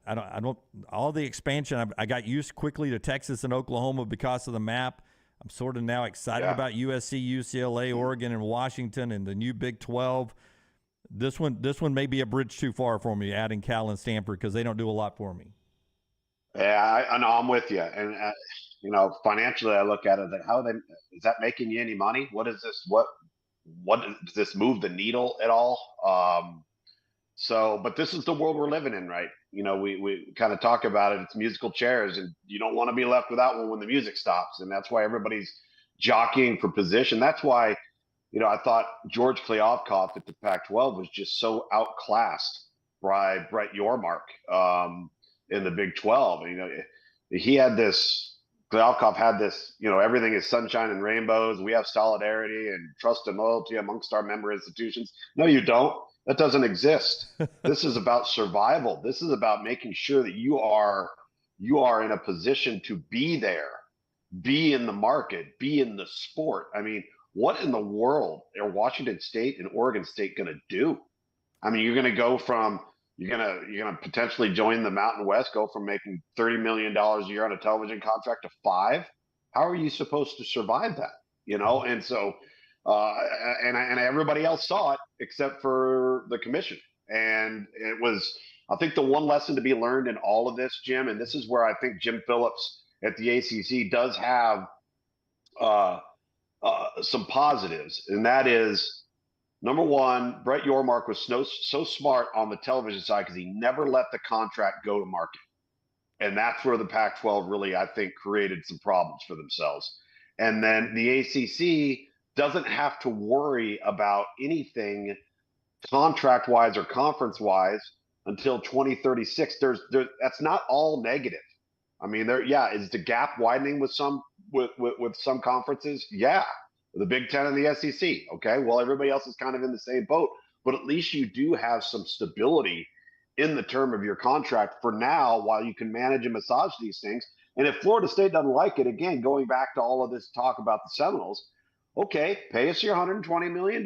don't all the expansion. I got used quickly to Texas and Oklahoma because of the map. I'm sort of now excited about USC, UCLA, Oregon, and Washington, and the new Big 12. This one may be a bridge too far for me, adding Cal and Stanford, because they don't do a lot for me. Yeah, I know. I'm with you. And financially, I look at it that is that making you any money? What is this? What does this move the needle at all? But this is the world we're living in, right? We kind of talk about it. It's musical chairs, and you don't want to be left without one when the music stops. And that's why everybody's jockeying for position. That's why, I thought George Kliavkoff at the Pac-12 was just so outclassed by Brett Yormark in the Big 12. He had this. Kliavkoff had this. Everything is sunshine and rainbows. We have solidarity and trust and loyalty amongst our member institutions. No, you don't. That doesn't exist. This is about survival. This is about making sure that you are in a position to be there, be in the market, be in the sport. I mean, what in the world are Washington State and Oregon State going to do? I mean, you're going to potentially join the Mountain West, go from making $30 million a year on a television contract to $5 million. How are you supposed to survive that? And so. And everybody else saw it except for the commission. And it was, I think, the one lesson to be learned in all of this, Jim, and this is where I think Jim Phillips at the ACC does have some positives. And that is, number one, Brett Yormark was so smart on the television side because he never let the contract go to market. And that's where the Pac-12 really, I think, created some problems for themselves. And then the ACC doesn't have to worry about anything contract-wise or conference-wise until 2036. That's not all negative. I mean, is the gap widening with some conferences? Yeah, the Big Ten and the SEC. Okay, well, everybody else is kind of in the same boat, but at least you do have some stability in the term of your contract for now, while you can manage and massage these things. And if Florida State doesn't like it, again, going back to all of this talk about the Seminoles. Okay, pay us your $120 million,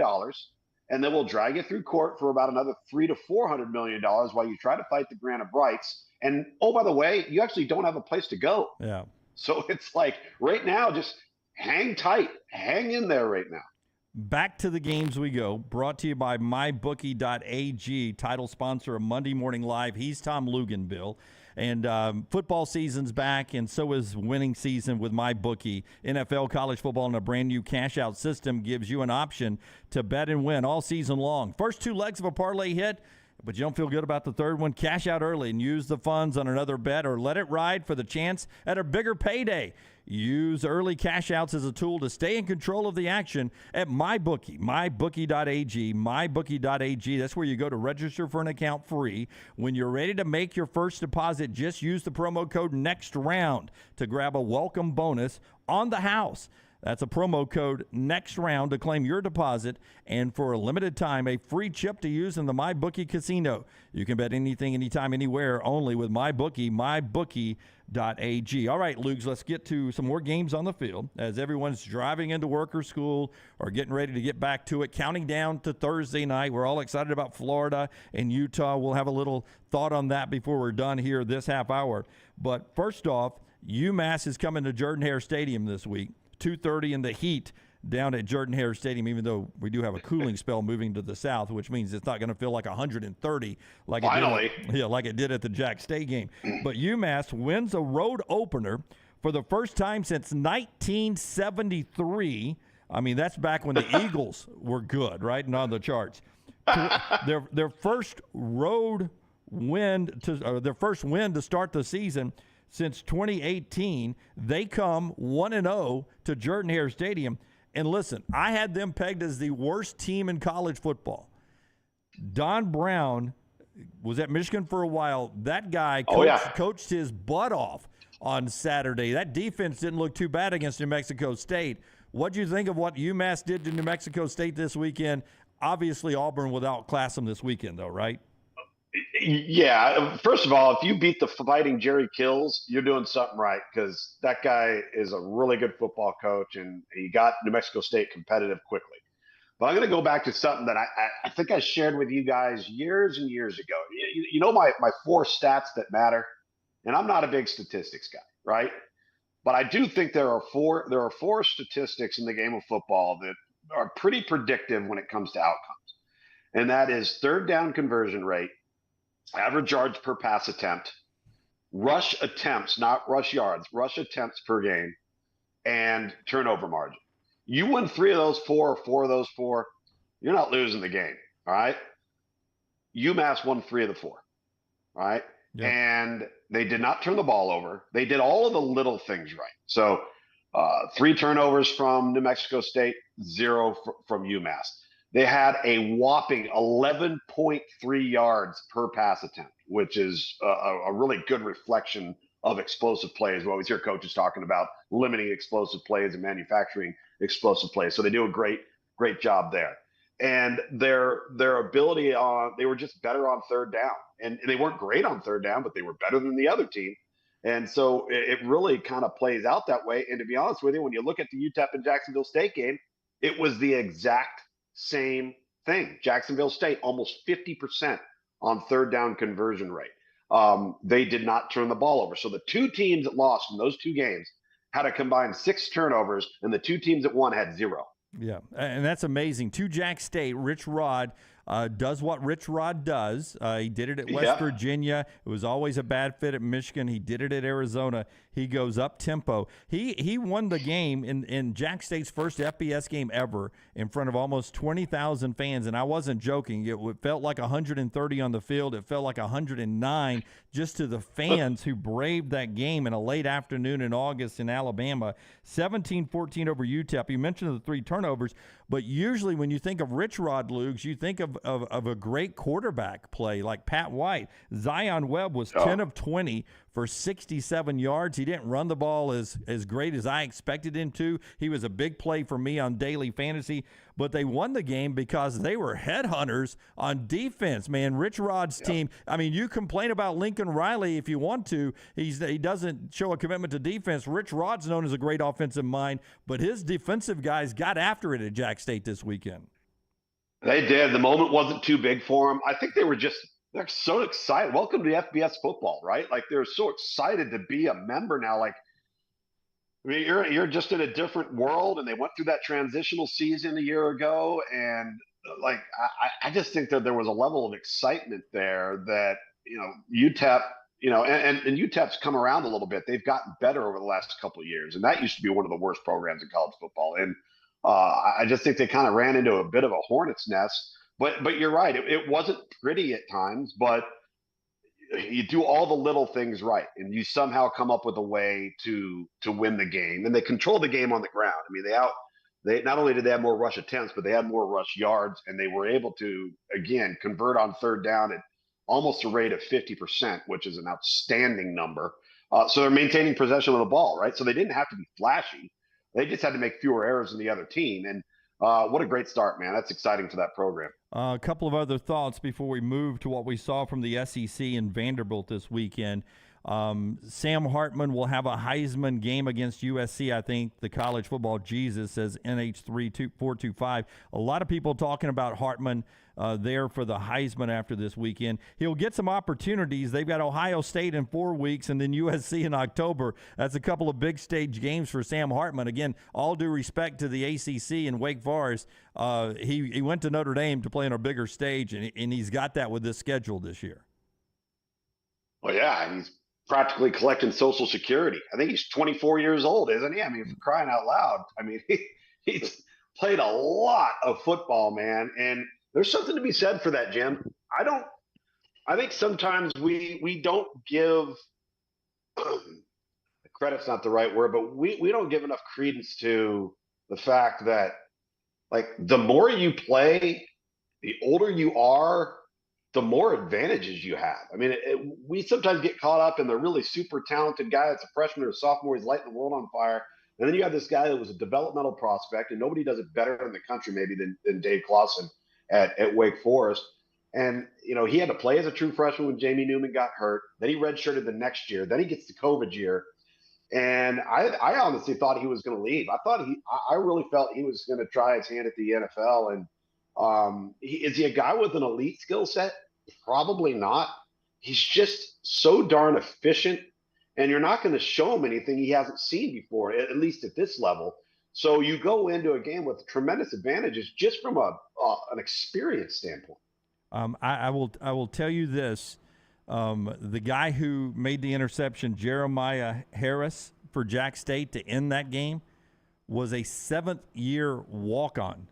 and then we'll drag you through court for about another $300 to $400 million while you try to fight the grant of rights. And, oh, by the way, you actually don't have a place to go. Yeah. So it's like right now, just hang tight. Hang in there right now. Back to the games we go. Brought to you by MyBookie.ag, title sponsor of Monday Morning Live. He's Tom Luganville. And football season's back, and so is winning season with MyBookie. NFL, college football, and a brand-new cash-out system gives you an option to bet and win all season long. First two legs of a parlay hit, but you don't feel good about the third one? Cash out early and use the funds on another bet, or let it ride for the chance at a bigger payday. Use early cash outs as a tool to stay in control of the action at MyBookie. MyBookie.ag. MyBookie.ag. That's where you go to register for an account free. When you're ready to make your first deposit, just use the promo code NEXTROUND to grab a welcome bonus on the house. That's a promo code NEXTROUND to claim your deposit, and for a limited time, a free chip to use in the MyBookie casino. You can bet anything, anytime, anywhere, only with MyBookie. MyBookie.ag. All right, Lugs, let's get to some more games on the field as everyone's driving into work or school or getting ready to get back to it, counting down to Thursday night. We're all excited about Florida and Utah. We'll have a little thought on that before we're done here this half hour. But first off, UMass is coming to Jordan-Hare Stadium this week. 2:30 in the heat down at Jordan-Hare Stadium, even though we do have a cooling spell moving to the south, which means it's not going to feel like 130 like it did at the Jack State game. But UMass wins a road opener for the first time since 1973. I mean, that's back when the Eagles were good, right, and on the charts. Their first road win to start the season since 2018. They come 1-0 to Jordan-Hare Stadium. And listen, I had them pegged as the worst team in college football. Don Brown was at Michigan for a while. That guy coached his butt off on Saturday. That defense didn't look too bad against New Mexico State. What do you think of what UMass did to New Mexico State this weekend? Obviously, Auburn will outclass them this weekend, though, right? Yeah. First of all, if you beat the Fighting Jerry Kills, you're doing something right, because that guy is a really good football coach, and he got New Mexico State competitive quickly. But I'm going to go back to something that I think I shared with you guys years and years ago. You know my 4 stats that matter, and I'm not a big statistics guy, right? But I do think there are four statistics in the game of football that are pretty predictive when it comes to outcomes, and that is third down conversion rate, average yards per pass attempt, rush attempts, not rush yards, rush attempts per game, and turnover margin. You win 3 of those 4 or 4 of those 4, you're not losing the game. All right. UMass won 3 of the 4. All right. Yep. And they did not turn the ball over. They did all of the little things right. So 3 turnovers from New Mexico State, 0 from UMass. They had a whopping 11.3 yards per pass attempt, which is a really good reflection of explosive plays. We always hear coaches talking about limiting explosive plays and manufacturing explosive plays. So they do a great job there. And their ability they were just better on third down. And they weren't great on third down, but they were better than the other team. And so it really kind of plays out that way. And to be honest with you, when you look at the UTEP and Jacksonville State game, it was the exact same thing. Jacksonville State, almost 50% on third down conversion rate. They did not turn the ball over. So the 2 teams that lost in those 2 games had a combined 6 turnovers, and the 2 teams that won had 0. Yeah, and that's amazing. To Jack State, Rich Rod does what Rich Rod does. He did it at West Virginia. It was always a bad fit at Michigan. He did it at Arizona. He goes up tempo. He won the game in Jack State's first FBS game ever in front of almost 20,000 fans, and I wasn't joking. It felt like 130 on the field. It felt like 109 just to the fans who braved that game in a late afternoon in August in Alabama. 17-14 over UTEP. You mentioned the 3 turnovers, but usually when you think of Rich Rod, Lugs, you think of a great quarterback play like Pat White. Zion Webb was 10 of 20 for 67 yards. He didn't run the ball as great as I expected him to. He was a big play for me on daily fantasy, but they won the game because they were headhunters on defense, man. Rich Rod's team, I mean, you complain about Lincoln Riley if you want to. He doesn't show a commitment to defense. Rich Rod's known as a great offensive mind, but his defensive guys got after it at Jack State this weekend. They did. The moment wasn't too big for them. I think they're so excited. Welcome to FBS football, right? Like they're so excited to be a member now. Like, I mean, you're just in a different world, and they went through that transitional season a year ago, and like I just think that there was a level of excitement there that UTEP, and UTEP's come around a little bit. They've gotten better over the last couple of years, and that used to be one of the worst programs in college football. And I just think they kind of ran into a bit of a hornet's nest. But you're right. It wasn't pretty at times, but you do all the little things right, and you somehow come up with a way to win the game. And they control the game on the ground. I mean, they not only did they have more rush attempts, but they had more rush yards, and they were able to again convert on third down at almost a rate of 50%, which is an outstanding number. So they're maintaining possession of the ball, right? So they didn't have to be flashy. They just had to make fewer errors than the other team. And what a great start, man. That's exciting for that program. A couple of other thoughts before we move to what we saw from the SEC and Vanderbilt this weekend. Sam Hartman will have a Heisman game against USC, I think. The college football Jesus says NH3425. A lot of people talking about Hartman there for the Heisman after this weekend. He'll get some opportunities. They've got Ohio State in 4 weeks and then USC in October. That's a couple of big stage games for Sam Hartman. Again, all due respect to the ACC and Wake Forest. He went to Notre Dame to play on a bigger stage, and he's got that with this schedule this year. Well, yeah, he's practically collecting Social Security. I think he's 24 years old, isn't he? I mean, for crying out loud. I mean, he's played a lot of football, man. And there's something to be said for that, Jim. I think sometimes we don't give credit's not the right word, but we don't give enough credence to the fact that, like, the more you play, the older you are, the more advantages you have. I mean, we sometimes get caught up in the really super talented guy that's a freshman or a sophomore, he's lighting the world on fire. And then you have this guy that was a developmental prospect, and nobody does it better in the country maybe than Dave Clawson at Wake Forest. And, he had to play as a true freshman when Jamie Newman got hurt. Then he redshirted the next year. Then he gets the COVID year. And I honestly thought he was going to leave. I really felt he was going to try his hand at the NFL. And is he a guy with an elite skill set? Probably not. He's just so darn efficient, and you're not going to show him anything he hasn't seen before, at least at this level. So you go into a game with tremendous advantages just from an experience standpoint. I will tell you this. The guy who made the interception, Jeremiah Harris, for Jack State to end that game, was a 7th-year walk-on.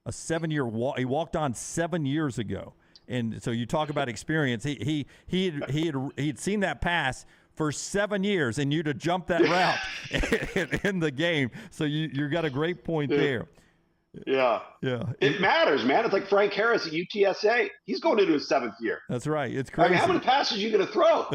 A 7-year walk. He walked on 7 years ago, and so you talk about experience. He had seen that pass for 7 years, and you'd have jumped that route in the game. So you got a great point there. Yeah. It matters, man. It's like Frank Harris at UTSA. He's going into his 7th year. That's right. It's crazy. I mean, how many passes are you going to throw?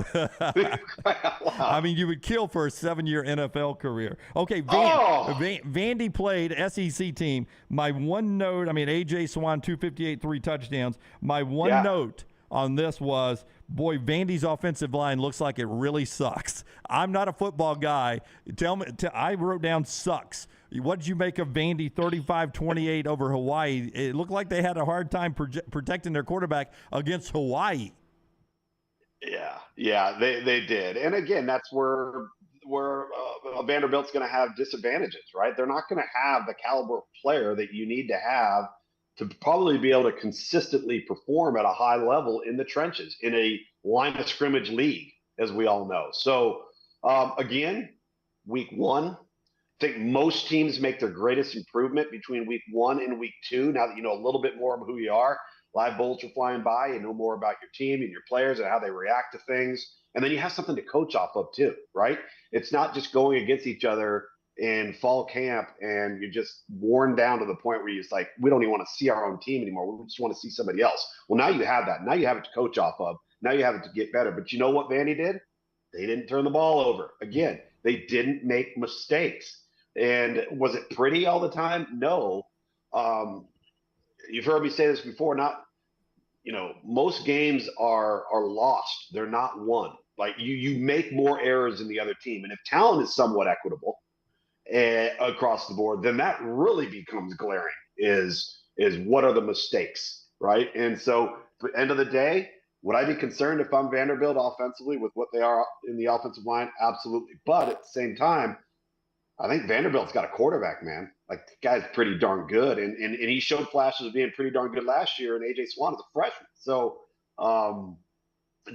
Wow. I mean, you would kill for a 7-year NFL career. Okay, Vandy played SEC team. My one note, A.J. Swan, 258, 3 touchdowns. My one note on this was, boy, Vandy's offensive line looks like it really sucks. I'm not a football guy. I wrote down sucks. What did you make of Vandy 35-28 over Hawaii? It looked like they had a hard time protecting their quarterback against Hawaii. Yeah, they did. And again, that's where Vanderbilt's going to have disadvantages, right? They're not going to have the caliber of player that you need to have to probably be able to consistently perform at a high level in the trenches in a line of scrimmage league, as we all know. So again, week 1. I think most teams make their greatest improvement between week 1 and week 2. Now that you know a little bit more of who you are, live bullets are flying by. You know more about your team and your players and how they react to things. And then you have something to coach off of too, right? It's not just going against each other in fall camp and you're just worn down to the point where you're just like, we don't even want to see our own team anymore. We just want to see somebody else. Well, now you have that. Now you have it to coach off of. Now you have it to get better. But you know what Vandy did? They didn't turn the ball over. Again, they didn't make mistakes. And was it pretty all the time? No. You've heard me say this before. Most games are lost. They're not won. Like you make more errors than the other team. And if talent is somewhat equitable across the board, then that really becomes glaring. Is what are the mistakes, right? And so, for the end of the day, would I be concerned if I'm Vanderbilt offensively with what they are in the offensive line? Absolutely. But at the same time, I think Vanderbilt's got a quarterback, man. Like, the guy's pretty darn good. And he showed flashes of being pretty darn good last year, and A.J. Swan is a freshman. So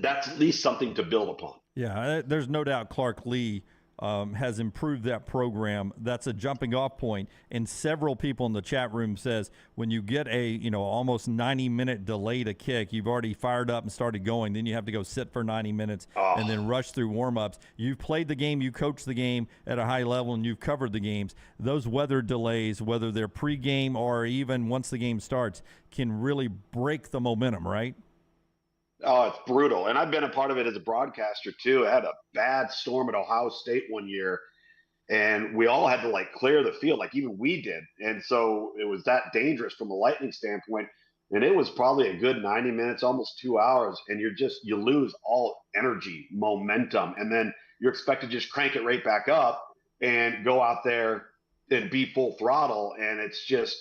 that's at least something to build upon. Yeah, there's no doubt Clark Lee has improved that program. That's a jumping off point. And several people in the chat room says when you get a almost 90-minute delay to kick, you've already fired up and started going. Then you have to go sit for 90 minutes and then rush through warm-ups. You've played the game, you coached the game at a high level, and you've covered the games. Those weather delays, whether they're pregame or even once the game starts, can really break the momentum, right? Oh, it's brutal. And I've been a part of it as a broadcaster too. I had a bad storm at Ohio State one year, and we all had to clear the field, even we did. And so it was that dangerous from a lightning standpoint. And it was probably a good 90 minutes, almost 2 hours. And you lose all energy, momentum. And then you're expected to just crank it right back up and go out there and be full throttle. And it's just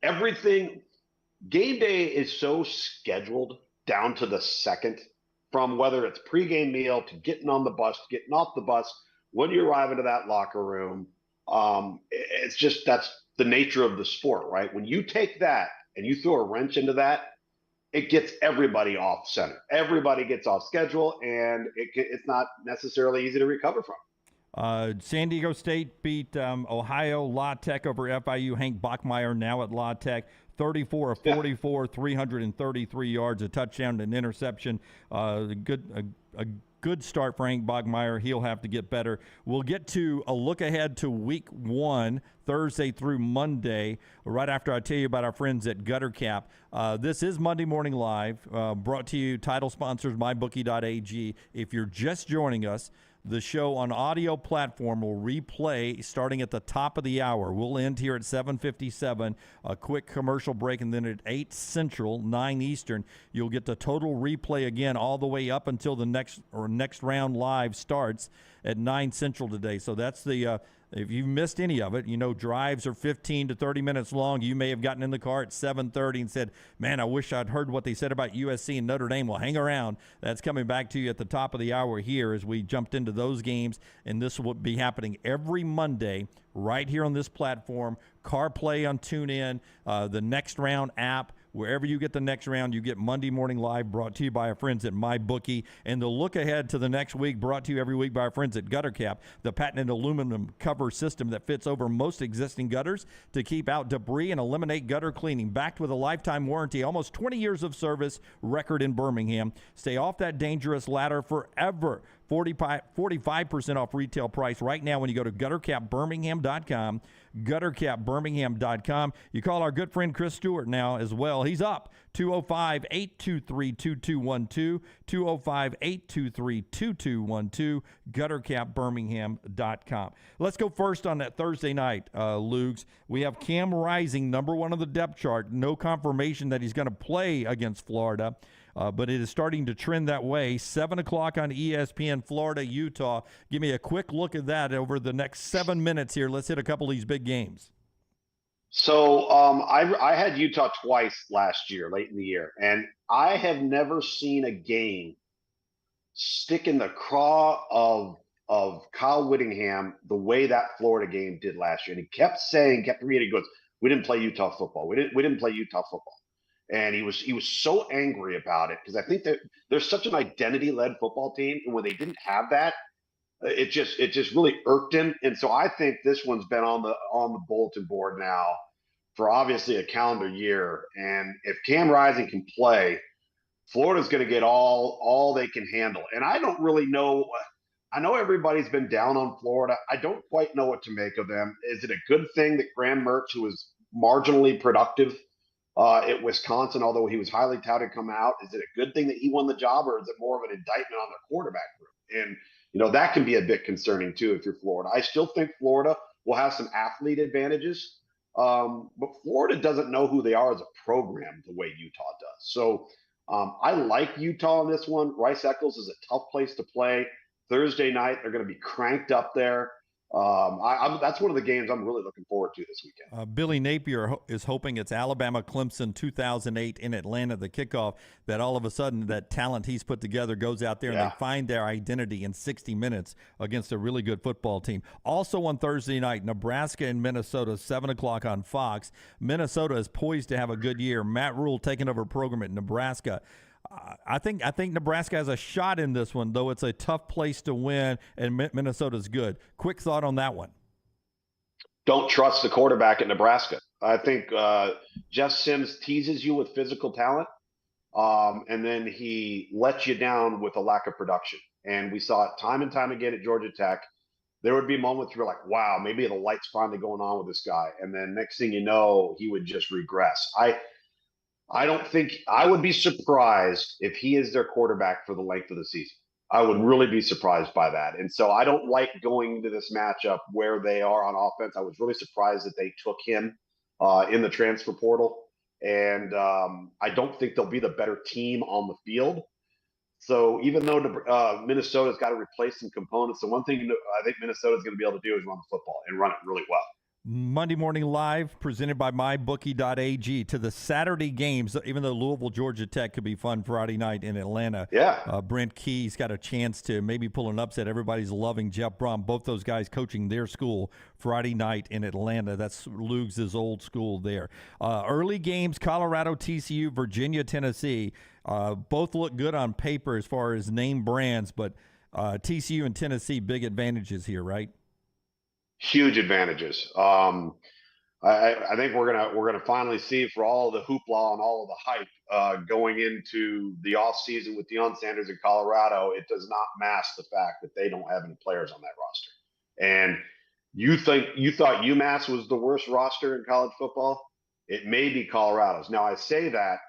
everything. Game day is so scheduled down to the second, from whether it's pregame meal to getting on the bus, getting off the bus, when you arrive into that locker room. It's just, that's the nature of the sport, right? When you take that and you throw a wrench into that, it gets everybody off center. Everybody gets off schedule, and it's not necessarily easy to recover from. San Diego State beat Ohio La Tech over FIU. Hank Bachmeier now at La Tech. 34 of 44, 333 yards, a touchdown, and an interception. A good start for Hank Bachmeier. He'll have to get better. We'll get to a look ahead to week 1, Thursday through Monday, right after I tell you about our friends at Gutter Cap. This is Monday Morning Live, brought to you, title sponsors, mybookie.ag. If you're just joining us, the show on audio platform will replay starting at the top of the hour. We'll end here at 7:57, a quick commercial break, and then at 8 Central, 9 Eastern, you'll get the total replay again all the way up until the next round live starts. at 9 Central today. So that's the if you missed any of it, drives are 15 to 30 minutes long. You may have gotten in the car at 7:30 and said, man, I wish I'd heard what they said about USC and Notre Dame. Well, hang around. That's coming back to you at the top of the hour here as we jumped into those games. And this will be happening every Monday right here on this platform. CarPlay on TuneIn, the Next Round app. Wherever you get the Next Round, you get Monday Morning Live, brought to you by our friends at MyBookie. And the look ahead to the next week, brought to you every week by our friends at GutterCap, the patented aluminum cover system that fits over most existing gutters to keep out debris and eliminate gutter cleaning. Backed with a lifetime warranty, almost 20 years of service record in Birmingham. Stay off that dangerous ladder forever. 45% off retail price right now when you go to guttercapbirmingham.com. guttercapbirmingham.com. You call our good friend Chris Stewart now as well. He's up 205-823-2212, 205-823-2212, guttercapbirmingham.com. Let's go first on that Thursday night, Lugs. We have Cam Rising, number one on the depth chart. No confirmation that he's going to play against Florida. But it is starting to trend that way. 7 o'clock on ESPN, Florida, Utah. Give me a quick look at that over the next 7 minutes here. Let's hit a couple of these big games. So I had Utah twice last year, late in the year, and I have never seen a game stick in the craw of Kyle Whittingham the way that Florida game did last year. And he kept reading, he goes, "We didn't play Utah football. We didn't play Utah football." And he was so angry about it because I think that there's such an identity-led football team, and when they didn't have that, it just really irked him. And so I think this one's been on the bulletin board now for obviously a calendar year. And if Cam Rising can play, Florida's going to get all they can handle. And I don't really know. I know everybody's been down on Florida. I don't quite know what to make of them. Is it a good thing that Graham Mertz, who was marginally productive at Wisconsin, although he was highly touted come out, is it a good thing that he won the job, or is it more of an indictment on their quarterback group? And that can be a bit concerning too if you're Florida. I still think Florida will have some athlete advantages, but Florida doesn't know who they are as a program the way Utah does. So I like Utah on this one. Rice Eccles is a tough place to play. Thursday night, they're going to be cranked up there. That's one of the games I'm really looking forward to this weekend. Billy Napier is hoping it's Alabama-Clemson 2008 in Atlanta, the kickoff, that all of a sudden that talent he's put together goes out there and they find their identity in 60 minutes against a really good football team. Also on Thursday night, Nebraska and Minnesota, 7 o'clock on Fox. Minnesota is poised to have a good year. Matt Rule taking over a program at Nebraska. I think Nebraska has a shot in this one, though it's a tough place to win, and Minnesota's good. Quick thought on that one. Don't trust the quarterback at Nebraska. I think Jeff Sims teases you with physical talent, and then he lets you down with a lack of production. And we saw it time and time again at Georgia Tech. There would be moments where you're like, wow, maybe the light's finally going on with this guy. And then next thing you know, he would just regress. I don't think – I would be surprised if he is their quarterback for the length of the season. I would really be surprised by that. And so I don't like going to this matchup where they are on offense. I was really surprised that they took him in the transfer portal. And I don't think they'll be the better team on the field. So even though Minnesota's got to replace some components, the one thing I think Minnesota's going to be able to do is run the football and run it really well. Monday Morning Live, presented by MyBookie.ag, to the Saturday games, even though Louisville, Georgia Tech could be fun Friday night in Atlanta. Yeah. Brent Key's got a chance to maybe pull an upset. Everybody's loving Jeff Brom, both those guys coaching their school Friday night in Atlanta. That's Lugs' old school there. Early games, Colorado, TCU, Virginia, Tennessee. Both look good on paper as far as name brands, but TCU and Tennessee, big advantages here, right? Huge advantages. I think we're gonna finally see, for all the hoopla and all of the hype going into the offseason with Deion Sanders in Colorado, it does not mask the fact that they don't have any players on that roster. And you thought UMass was the worst roster in college football? It may be Colorado's. Now I say that,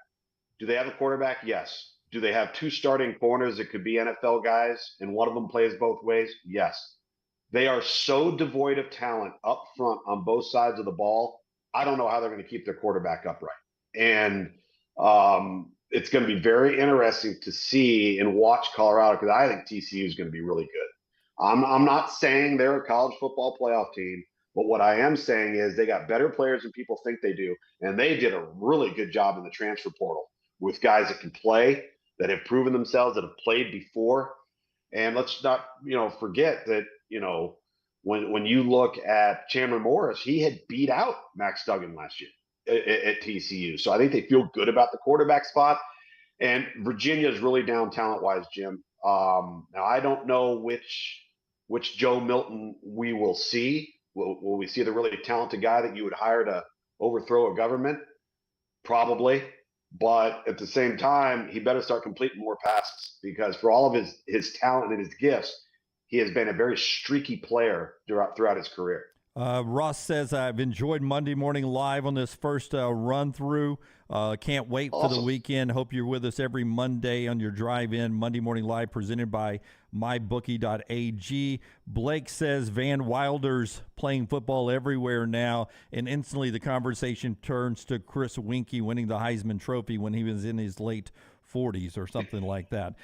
do they have a quarterback? Yes. Do they have two starting corners that could be NFL guys and one of them plays both ways? Yes. They are so devoid of talent up front on both sides of the ball. I don't know how they're going to keep their quarterback upright. And it's going to be very interesting to see and watch Colorado, because I think TCU is going to be really good. I'm not saying they're a college football playoff team, but what I am saying is they got better players than people think they do, and they did a really good job in the transfer portal with guys that can play, that have proven themselves, that have played before. And let's not, forget that, when you look at Chandler Morris, he had beat out Max Duggan last year at TCU. So I think they feel good about the quarterback spot. And Virginia is really down talent-wise, Jim. Now I don't know which Joe Milton we will see. Will we see the really talented guy that you would hire to overthrow a government? Probably. But at the same time, he better start completing more passes, because for all of his talent and his gifts, he has been a very streaky player throughout his career. Ross says, I've enjoyed Monday Morning Live on this first run through. Can't wait for the weekend. Hope you're with us every Monday on your drive in. Monday Morning Live presented by mybookie.ag. Blake says Van Wilder's playing football everywhere now, and instantly the conversation turns to Chris Winkie winning the Heisman Trophy when he was in his late 40s or something like that.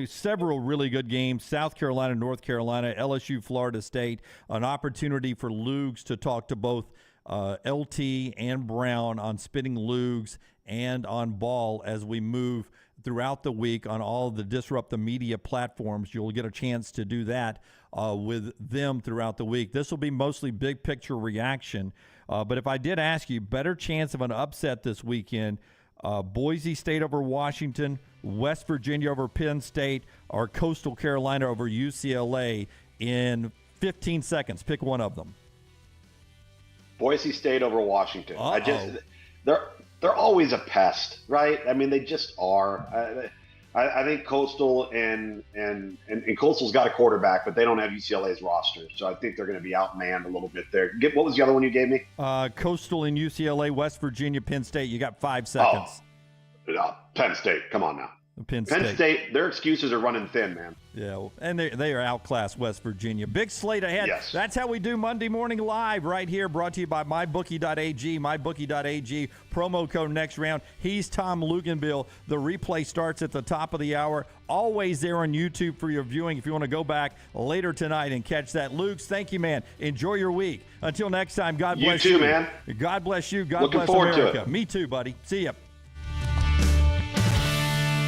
Several really good games: South Carolina, North Carolina, LSU, Florida State. An opportunity for Lugs to talk to both LT and Brown on Spitting Lugs and on Ball as we move throughout the week on all the Disrupt the Media platforms. You'll get a chance to do that with them throughout the week. This will be mostly big picture reaction. But if I did ask you, better chance of an upset this weekend, Boise State over Washington, West Virginia over Penn State, or Coastal Carolina over UCLA in 15 seconds. Pick one of them. Boise State over Washington. They're always a pest, right? I mean, they just are. I think Coastal and Coastal's got a quarterback, but they don't have UCLA's roster, so I think they're going to be outmanned a little bit there. What was the other one you gave me? Coastal and UCLA, West Virginia, Penn State. You got 5 seconds. Penn State. Come on now. Penn State, their excuses are running thin, man. Yeah, and they are outclassed West Virginia. Big slate ahead. Yes. That's how we do Monday Morning Live right here, brought to you by mybookie.ag, mybookie.ag, promo code next round. He's Tom Luganbill. The replay starts at the top of the hour, always there on YouTube for your viewing if you want to go back later tonight and catch that. Luke, thank you, man. Enjoy your week. Until next time, God bless you. You too, man. God bless you. God Looking bless forward America. to it. Me too, buddy. See ya.